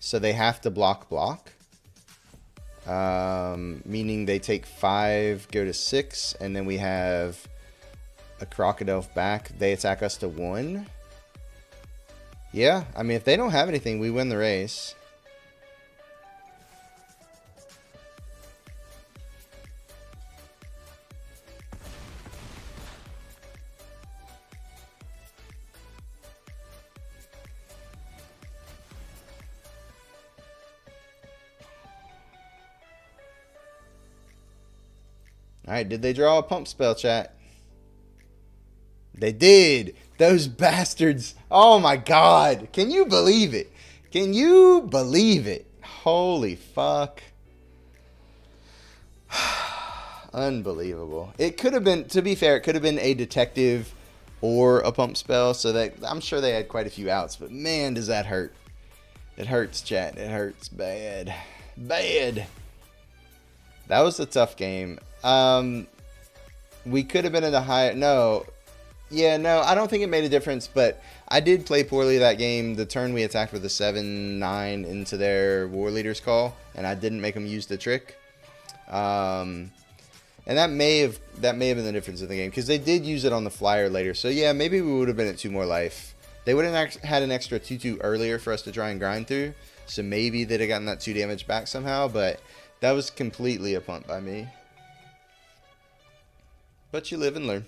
so they have to block. Meaning they take 5, go to 6, and then we have a Crocodile back. They attack us to 1. Yeah, I mean, if they don't have anything, we win the race. Alright, did they draw a pump spell, chat? They did! Those bastards! Oh my god! Can you believe it? Can you believe it? Holy fuck. Unbelievable. It could have been, to be fair, it could have been a detective or a pump spell, so that I'm sure they had quite a few outs, but man, does that hurt. It hurts, chat. It hurts bad. Bad. That was a tough game. We could have been in the higher... No. Yeah, no, I don't think it made a difference, but I did play poorly that game. The turn we attacked with a 7-9 into their War Leader's Call, and I didn't make them use the trick. And that may have been the difference in the game, because they did use it on the flyer later. So yeah, maybe we would have been at 2 more life. They would have had an extra 2/2 earlier for us to try and grind through, so maybe they'd have gotten that 2 damage back somehow, but that was completely a punt by me. But you live and learn.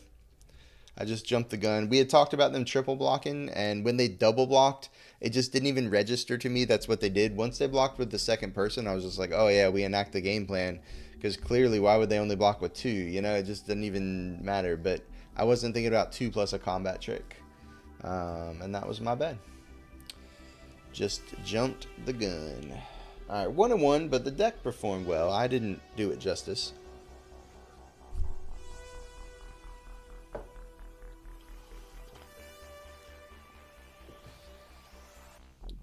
I just jumped the gun. We had talked about them triple blocking, and when they double blocked, it just didn't even register to me that's what they did. Once they blocked with the second person, I was just like, oh yeah, we enact the game plan. Because clearly, why would they only block with 2? You know, it just didn't even matter. But I wasn't thinking about 2 plus a combat trick. And that was my bad. Just jumped the gun. Alright, 1-1, but the deck performed well. I didn't do it justice.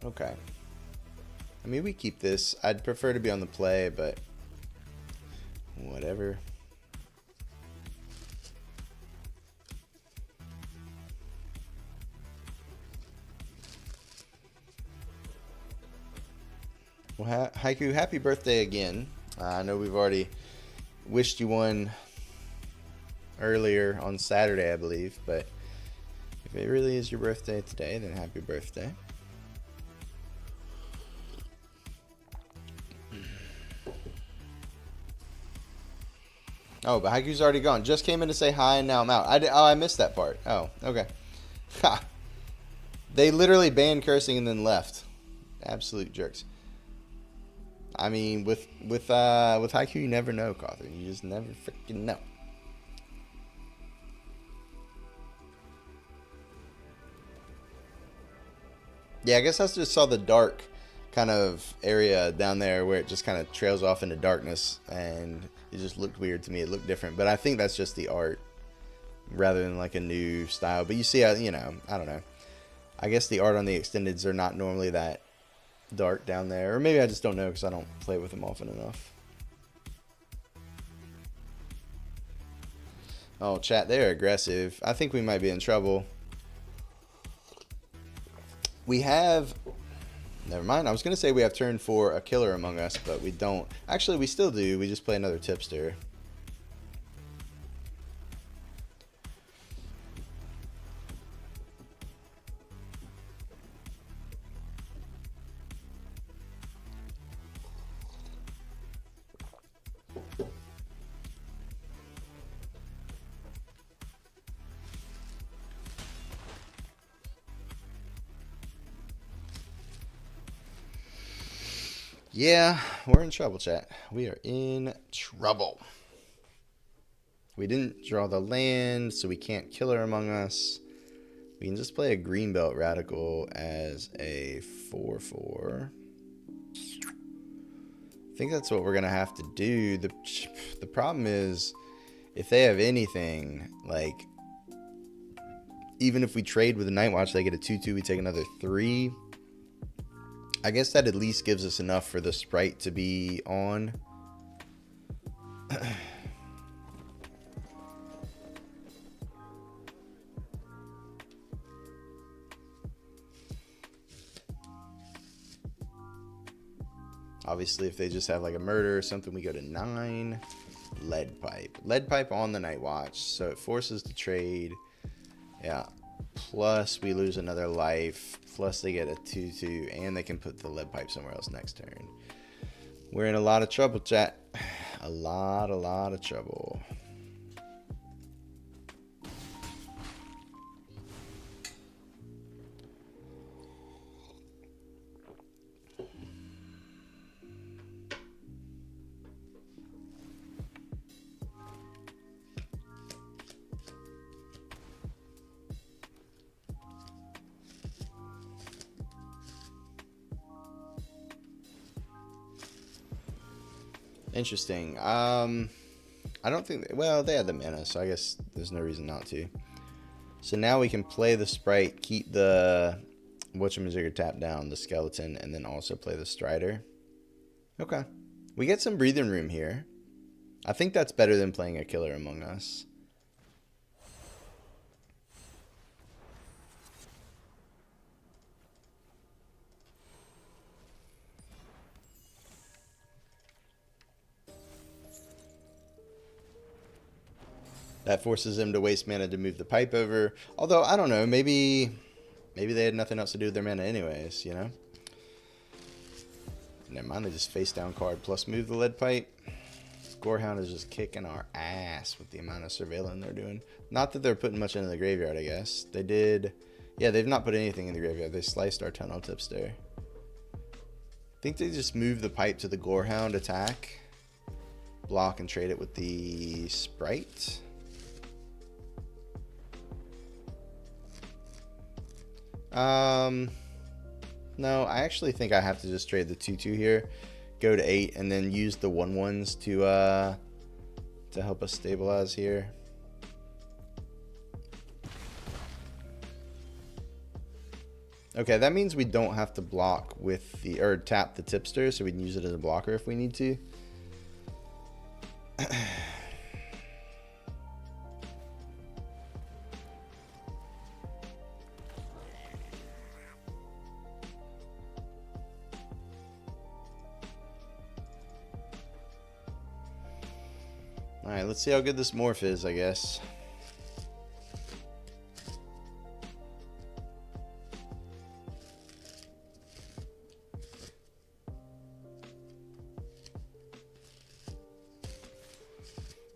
Okay. I mean, we keep this. I'd prefer to be on the play, but whatever. Well, Haiku, happy birthday again. I know we've already wished you one earlier on Saturday, I believe, but if it really is your birthday today, then happy birthday. Oh, but Haiku's already gone. Just came in to say hi, and now I'm out. I missed that part. Oh, okay. Ha! They literally banned cursing and then left. Absolute jerks. I mean, with Haiku, you never know, Cawthon. You just never freaking know. Yeah, I guess I just saw the dark kind of area down there where it just kind of trails off into darkness, and it just looked weird to me. It looked different, but I think that's just the art rather than like a new style. But you see, you know, I don't know. I guess the art on the extendeds are not normally that dark down there, or maybe I just don't know because I don't play with them often enough. Oh, chat, they're aggressive. I think we might be in trouble. We have... Never mind. I was going to say we have turn for a killer among us, but we don't. Actually, we still do. We just play another tipster. Yeah, we're in trouble, chat. We are in trouble. We didn't draw the land, so we can't killer among us. We can just play a Greenbelt Radical as a 4/4. I think that's what we're going to have to do. The problem is, if they have anything, like, even if we trade with the Night Watch, they get a 2/2, we take another 3. I guess that at least gives us enough for the Sprite to be on. Obviously, if they just have like a murder or something, we go to 9. Lead Pipe. Lead Pipe on the Night Watch, so it forces the trade. Yeah. Plus, we lose another life. Plus, they get a 2/2, and they can put the Lead Pipe somewhere else next turn. We're in a lot of trouble, chat. A lot of trouble. Interesting. I don't think... well, they had the mana, so I guess there's no reason not to. So now we can play the Sprite, keep the whatchamajigger tap down, the Skeleton, and then also play the Strider. Okay. We get some breathing room here. I think that's better than playing a killer among us. That forces them to waste mana to move the pipe over. Although, I don't know, maybe they had nothing else to do with their mana anyways, you know? Never mind, they just face down card plus move the lead pipe. Gorehound is just kicking our ass with the amount of surveillance they're doing. Not that they're putting much into the graveyard, I guess. They did... yeah, they've not put anything in the graveyard. They sliced our tunnel tipster. I think they just moved the pipe to the Gorehound attack. Block and trade it with the Sprite. No, I actually think I have to just trade the 2/2 here, go to 8, and then use the 1/1s to help us stabilize here. Okay, that means we don't have to block with the, or tap the tipster, so we can use it as a blocker if we need to. Alright, let's see how good this morph is, I guess.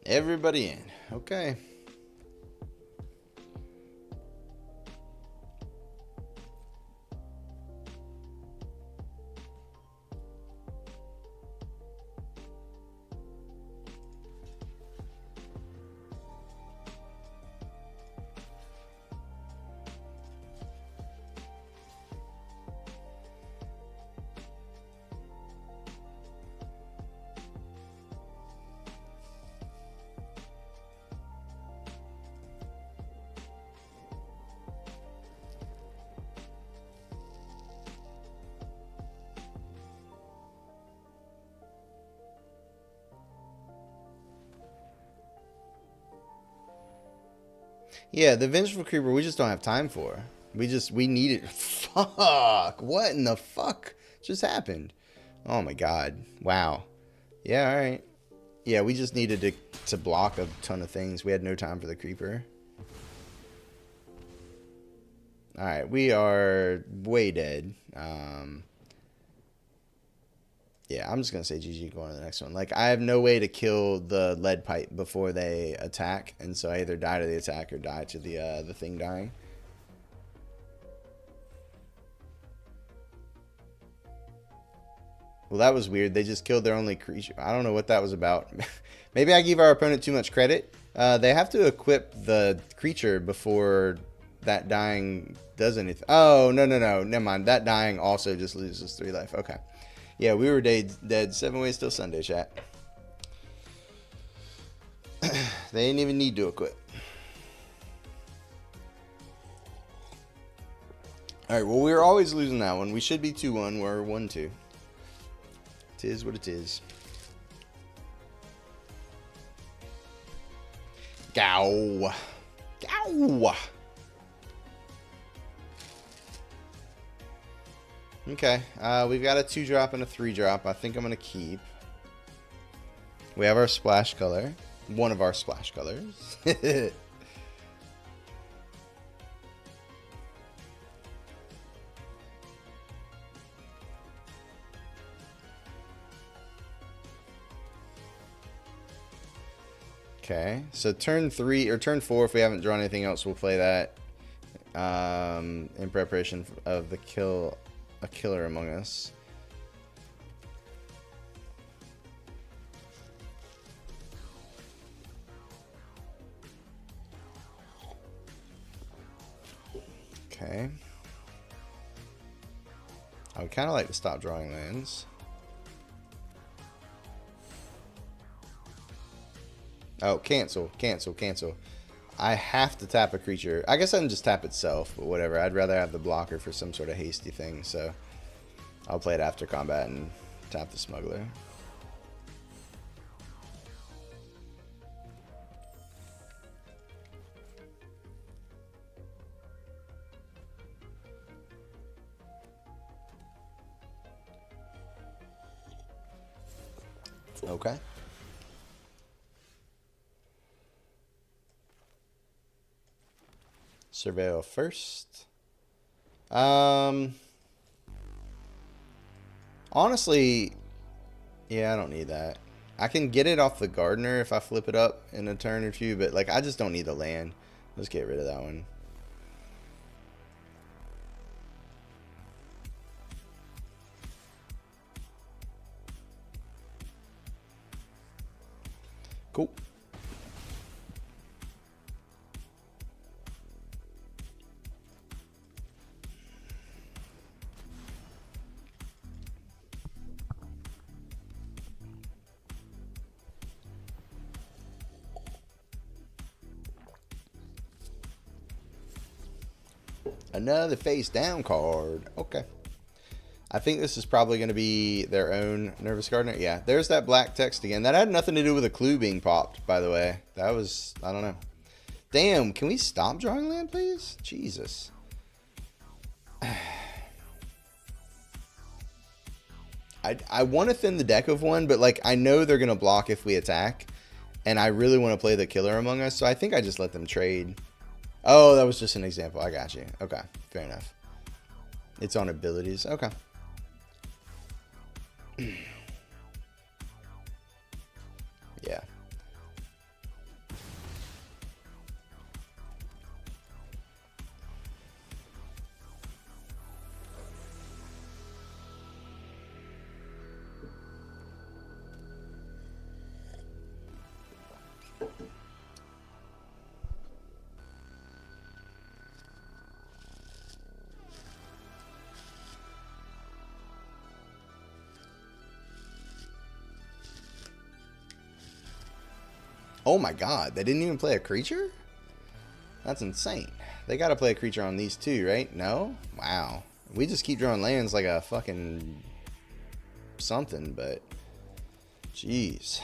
Everybody in. Okay. Yeah, the Vengeful Creeper we just don't have time for. We need it. Fuck. What in the fuck just happened? Oh my god. Wow. Yeah, alright. Yeah, we just needed to block a ton of things. We had no time for the Creeper. Alright, we are way dead. Yeah, I'm just going to say GG going to the next one. Like, I have no way to kill the lead pipe before they attack. And so I either die to the attack or die to the thing dying. Well, that was weird. They just killed their only creature. I don't know what that was about. Maybe I give our opponent too much credit. They have to equip the creature before that dying does anything. Oh, no. Never mind. That dying also just loses 3 life. Okay. Yeah, we were dead. 7 ways till Sunday, chat. They ain't even need to equip. Alright, well, we're always losing that one. We should be 2-1. We're 1-2. Tis what it is. Gow. Gow. Okay, we've got a 2-drop and a 3-drop. I think I'm going to keep. We have our splash color. One of our splash colors. Okay, so turn 3 or turn 4, if we haven't drawn anything else, we'll play that in preparation of the a killer among us. Okay. I would kind of like to stop drawing lands. Oh, cancel. I have to tap a creature. I guess I can just tap itself, but whatever. I'd rather have the blocker for some sort of hasty thing, so I'll play it after combat and tap the smuggler. Okay. Surveil first. Honestly, yeah, I don't need that. I can get it off the gardener if I flip it up in a turn or two, but like I just don't need the land. Let's get rid of that one. Cool. Another face down card. Okay. I think this is probably going to be their own Nervous Gardener. Yeah, there's that black text again. That had nothing to do with a clue being popped, by the way. That was, I don't know. Damn, can we stop drawing land, please? Jesus. I want to thin the deck of one, but like I know they're going to block if we attack. And I really want to play the Killer Among Us, so I think I just let them trade. Oh, that was just an example. I got you. Okay, fair enough. It's on abilities. Okay. Yeah. Oh my god, they didn't even play a creature? That's insane. They gotta play a creature on these two, right? No? Wow. We just keep drawing lands like a fucking something, but jeez.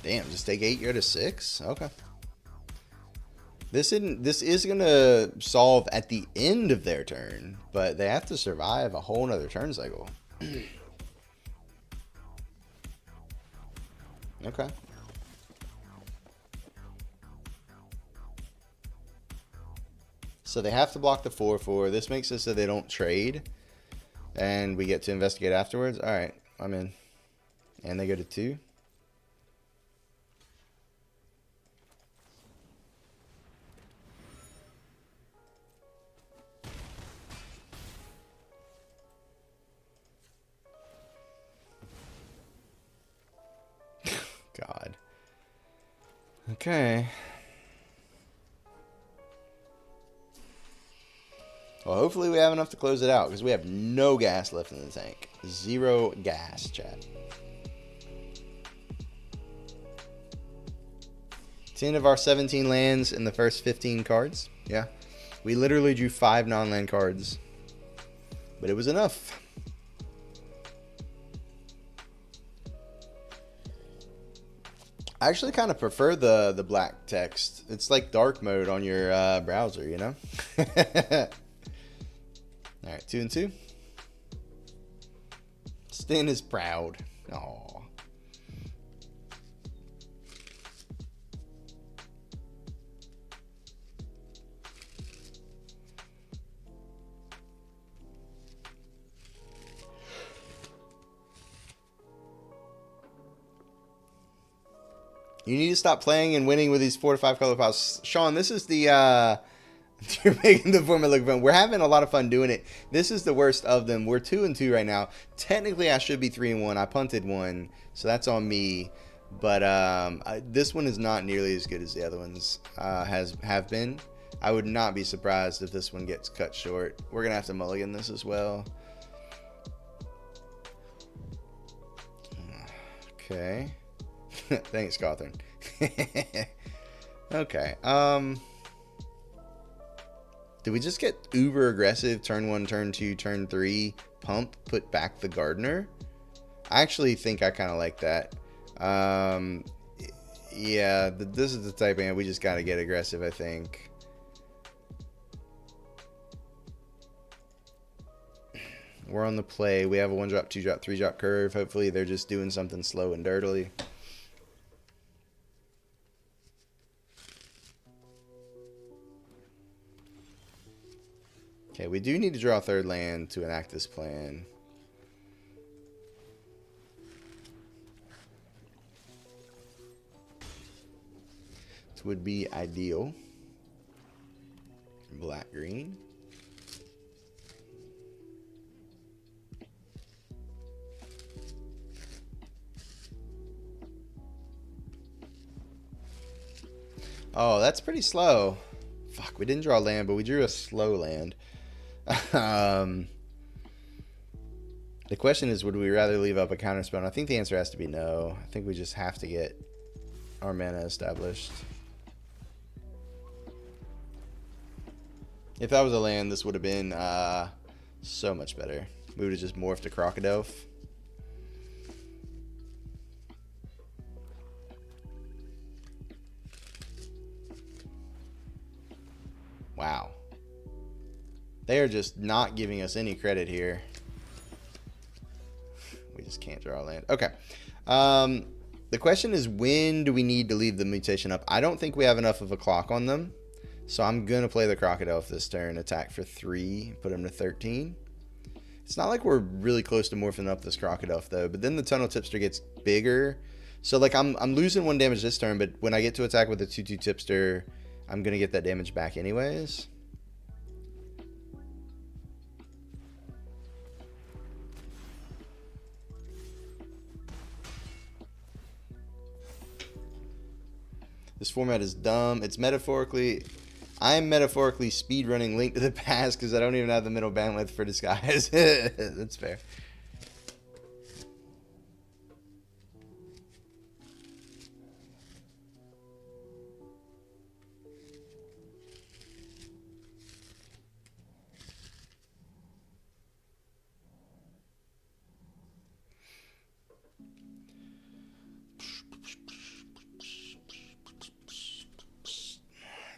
Damn, just take 8, go to 6? Okay. This is gonna solve at the end of their turn, but they have to survive a whole nother turn cycle. Okay. So they have to block the 4/4. This makes it so they don't trade, and we get to investigate afterwards. All right, I'm in. And they go to 2. God. Okay. Well, hopefully we have enough to close it out, because we have no gas left in the tank. 0 gas, chat. 10 of our 17 lands in the first 15 cards. Yeah. We literally drew 5 non-land cards. But it was enough. I actually kind of prefer the black text. It's like dark mode on your browser, you know? Alright, 2 and 2. Stin is proud. Aww. You need to stop playing and winning with these 4 to 5 color piles. Sean, this is the you're making the formula look fun. We're having a lot of fun doing it. This is the worst of them. We're 2 and 2 right now. Technically, I should be 3 and 1. I punted 1, so that's on me. But this one is not nearly as good as the other ones have been. I would not be surprised if this one gets cut short. We're gonna have to mulligan this as well. Okay. Thanks, Cawthorn. Okay. Did we just get uber aggressive? Turn 1, turn 2, turn 3. Pump. Put back the gardener. I actually think I kind of like that. Yeah. This is the type of hand we just gotta get aggressive, I think. We're on the play. We have a 1-drop, 2-drop, 3-drop curve. Hopefully they're just doing something slow and dirtily. Okay, we do need to draw a 3rd land to enact this plan. This would be ideal. Black, green. Oh, that's pretty slow. Fuck, we didn't draw land, but we drew a slow land. The question is, would we rather leave up a counterspell? And I think the answer has to be no. I think we just have to get our mana established. If that was a land, this would have been so much better. We would have just morphed to Crocodile. Wow. They are just not giving us any credit here. We just can't draw land. Okay. The question is, when do we need to leave the mutation up? I don't think we have enough of a clock on them. So I'm going to play the Crocodile this turn. Attack for 3. Put him to 13. It's not like we're really close to morphing up this Crocodile, though. But then the Tunnel Tipster gets bigger. So, like, I'm losing 1 damage this turn. But when I get to attack with the 2/2 Tipster, I'm going to get that damage back anyways. This format is dumb. It's metaphorically... I'm metaphorically speedrunning Link to the Past because I don't even have the middle bandwidth for Disguise. That's fair.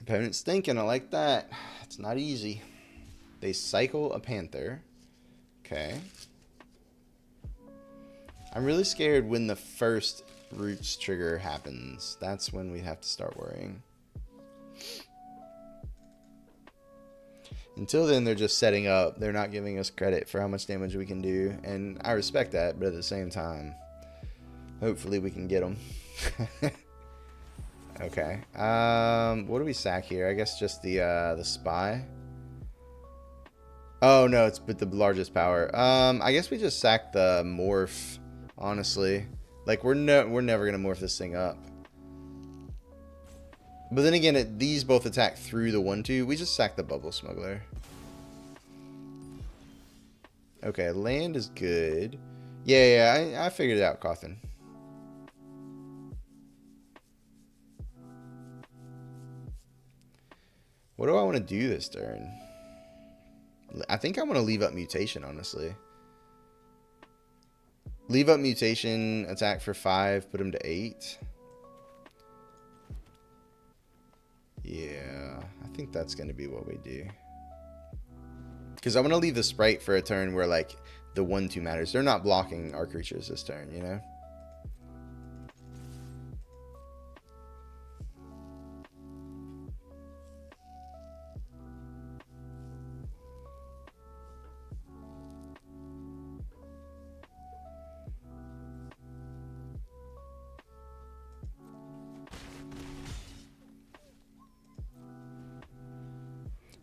Opponent's thinking. I like that. It's not easy. They cycle a Panther. Okay. I'm really scared when the first Roots trigger happens. That's when we have to start worrying. Until then, they're just setting up. They're not giving us credit for how much damage we can do. And I respect that, but at the same time, hopefully we can get them. Okay. What do we sack here? I guess just the Spy. Oh no, it's with the largest power. I guess we just sack the Morph. Honestly, like we're never gonna morph this thing up. But then again, these both attack through the 1/2. We just sack the Bubble Smuggler. Okay, land is good. Yeah, I figured it out, Cawthon. What do I want to do this turn? I think I want to leave up Mutation, honestly. Leave up Mutation, attack for 5, put him to 8. Yeah, I think that's going to be what we do. Because I want to leave the Sprite for a turn where, like, the 1/2 matters. They're not blocking our creatures this turn, you know?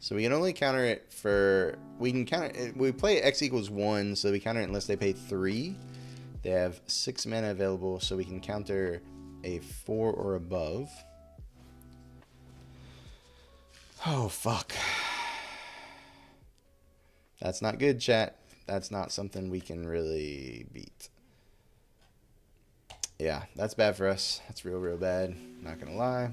So we can only counter it for... We can counter it... We play X equals 1, so we counter it unless they pay 3. They have 6 mana available, so we can counter a 4 or above. Oh, fuck. That's not good, chat. That's not something we can really beat. Yeah, that's bad for us. That's real, real bad. Not gonna lie.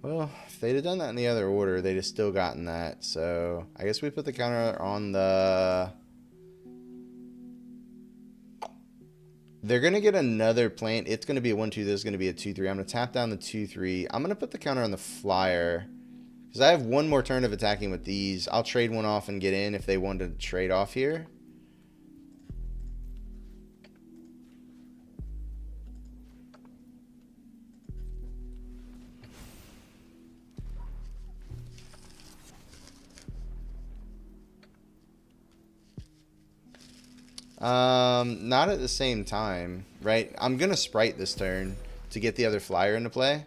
Well, if they'd have done that in the other order, they'd have still gotten that. So, I guess we put the counter on the... They're going to get another plant. It's going to be a 1/2. This is going to be a 2/3. I'm going to tap down the 2/3. I'm going to put the counter on the Flyer. Because I have one more turn of attacking with these. I'll trade one off and get in if they want to trade off here. Not at the same time, right? I'm gonna Sprite this turn to get the other Flyer into play.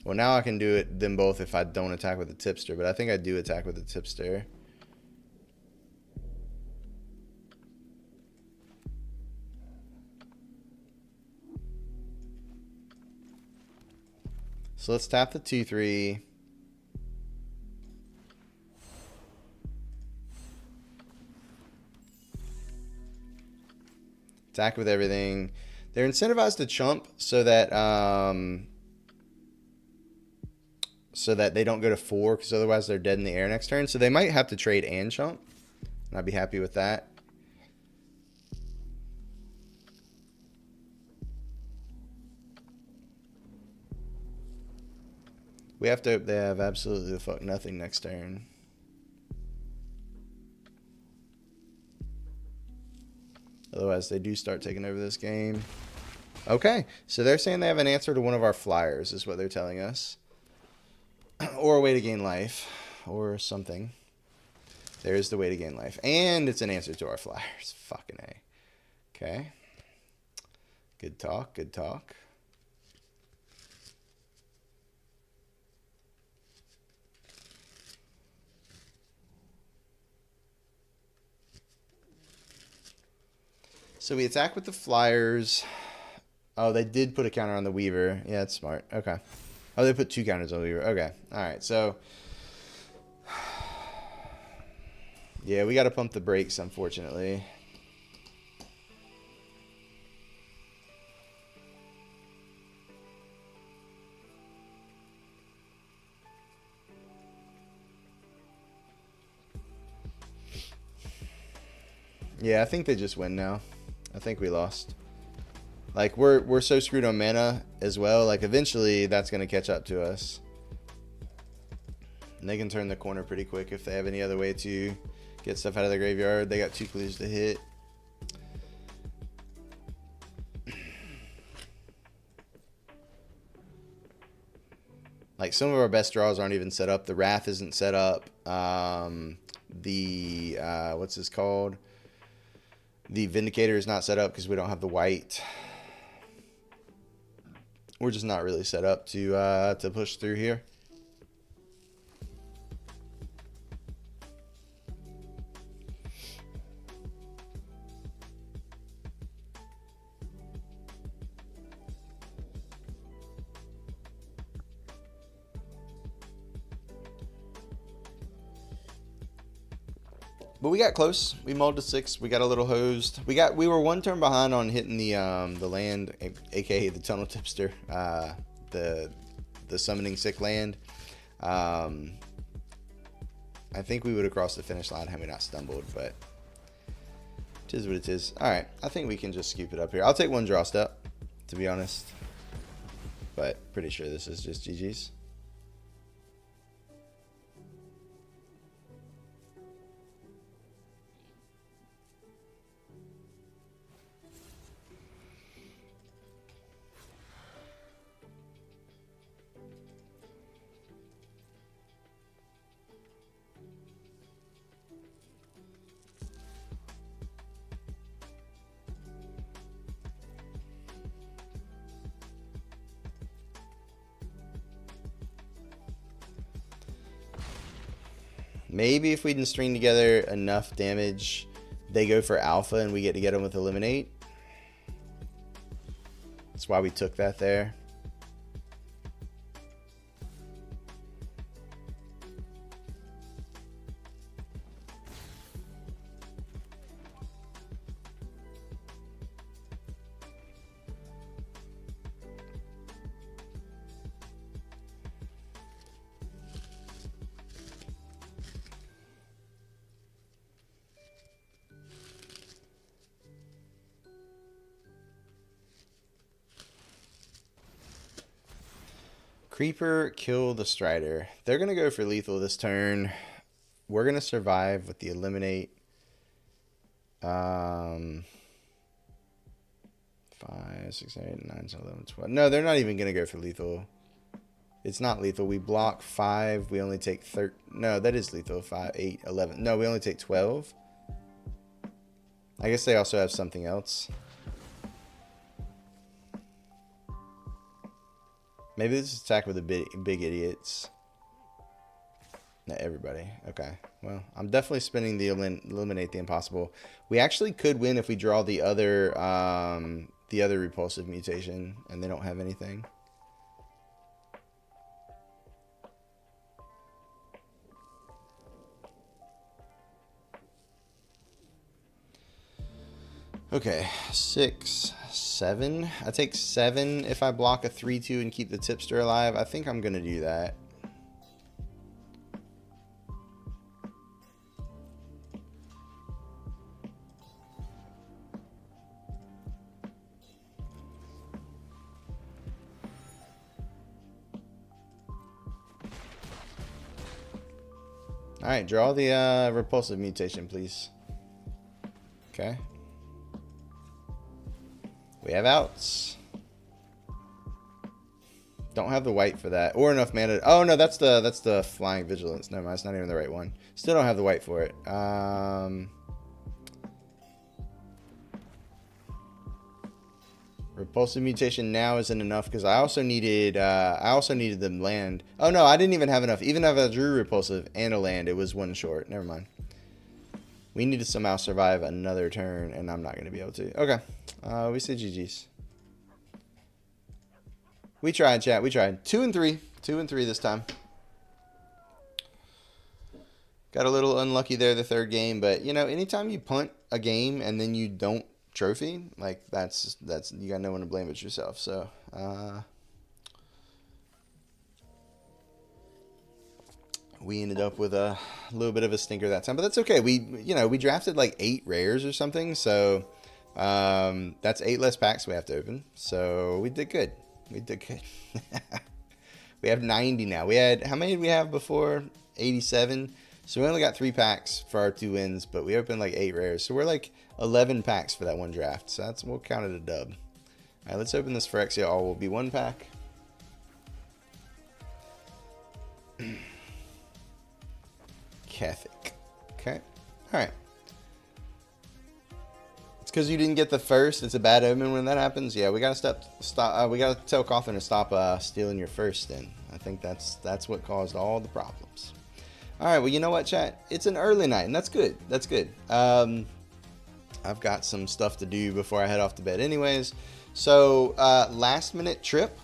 Well, now I can do them both if I don't attack with the Tipster, but I think I do attack with the Tipster. So let's tap the 2/3. Attack with everything. They're incentivized to chump so that they don't go to 4, because otherwise they're dead in the air next turn. So they might have to trade and chump, and I'd be happy with that. We have to hope they have absolutely the fuck nothing next turn. Otherwise, they do start taking over this game. Okay, so they're saying they have an answer to one of our flyers, is what they're telling us. Or a way to gain life, or something. There's the way to gain life. And it's an answer to our flyers. Fucking A. Okay. Good talk, good talk. So we attack with the flyers. Oh, they did put a counter on the Weaver. Yeah, that's smart. Okay. Oh, they put 2 counters on the Weaver. Okay. All right. So, yeah, we got to pump the brakes, unfortunately. Yeah, I think they just win now. I think we lost. Like, we're so screwed on mana as well. Like, eventually that's going to catch up to us. And they can turn the corner pretty quick if they have any other way to get stuff out of the graveyard. They got 2 clues to hit. Like, some of our best draws aren't even set up. The Wrath isn't set up. What's this called? The Vindicator is not set up because we don't have the white. We're just not really set up to push through here. But we got close. We mulled to 6. We got a little hosed. We were 1 turn behind on hitting the land, aka the Tunnel Tipster, the summoning sick land. I think we would have crossed the finish line had we not stumbled, but it is what it is. All right, I think we can just scoop it up here. I'll take 1 draw step, to be honest, but pretty sure this is just GG's. Maybe if we can string together enough damage, they go for alpha and we get to get them with eliminate. That's why we took that there. Creeper, kill the Strider. They're going to go for lethal this turn. We're going to survive with the eliminate. 5, 6, 8, 9, 10, 11, 12. No, they're not even going to go for lethal. It's not lethal. We block 5. We only take 13. No, that is lethal. 5, 8, 11. No, we only take 12. I guess they also have something else. Maybe this is attack with the big idiots. Not everybody. Okay. Well, I'm definitely spinning the eliminate the impossible. We actually could win if we draw the other repulsive mutation, and they don't have anything. Okay, 6, 7. I take 7 if I block a 3/2 and keep the tipster alive. I think I'm gonna do that. Alright, draw the repulsive mutation, please. Okay. We have outs. Don't have the white for that. Or enough mana. Oh, no, that's the flying vigilance. No, that's not even the right one. Still don't have the white for it. Repulsive mutation now isn't enough because I also needed the land. Oh no, I didn't even have enough. Even if I drew repulsive and a land, it was one short. Never mind. We need to somehow survive another turn, and I'm not going to be able to. Okay, we say GG's. We tried, chat. We tried. 2 and 3. 2 and 3 this time. Got a little unlucky there the third game, but you know, anytime you punt a game and then you don't trophy, like that's you got no one to blame but yourself. So we ended up with a little bit of a stinker that time, but that's okay. We drafted like 8 rares or something, so that's 8 less packs we have to open. So we did good. We did good. We have 90 now. We had, how many did we have before? 87. So we only got 3 packs for our 2 wins, but we opened like 8 rares. So we're like 11 packs for that one draft. So we'll count it a dub. All right, let's open this Phyrexia. All will be 1 pack. Catholic. Okay. All right. It's because you didn't get the first. It's a bad omen when that happens. Yeah, we gotta stop. We gotta tell Cawthon to stop stealing your first. Then I think that's what caused all the problems. All right. Well, you know what, chat? It's an early night, and that's good. That's good. I've got some stuff to do before I head off to bed, anyways. So last minute trip.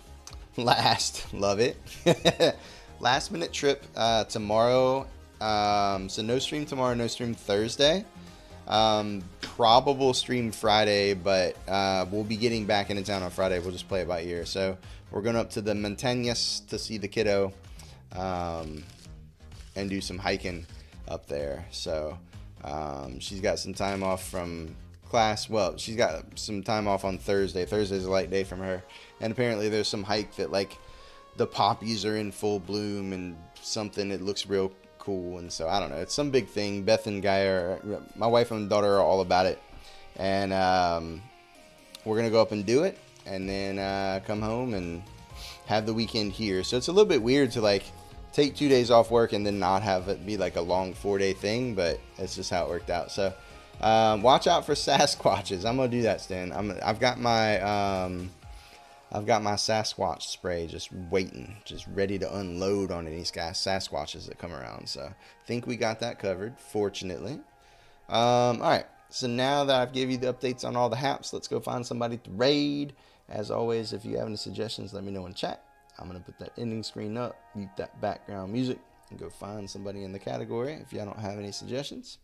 Love it. Last minute trip tomorrow. So no stream tomorrow, no stream Thursday. Probable stream Friday, but we'll be getting back into town on Friday. We'll just play it by ear. So we're going up to the Montañas to see the kiddo and do some hiking up there. So she's got some time off from class. Well, she's got some time off on Thursday. Thursday's a light day from her. And apparently there's some hike that like the poppies are in full bloom and something. It looks real cool, and so I don't know, it's some big thing. Beth and Guy my wife and daughter are all about it, and we're gonna go up and do it, and then come home and have the weekend here. So it's a little bit weird to like take 2 days off work and then not have it be like a long 4-day thing, but it's just how it worked out. So watch out for Sasquatches. I'm gonna do that, Stan. I've got my Sasquatch spray just waiting, just ready to unload on any Sasquatches that come around. So I think we got that covered, fortunately. All right, so now that I've given you the updates on all the haps, let's go find somebody to raid. As always, if you have any suggestions, let me know in chat. I'm going to put that ending screen up, mute that background music, and go find somebody in the category if y'all don't have any suggestions.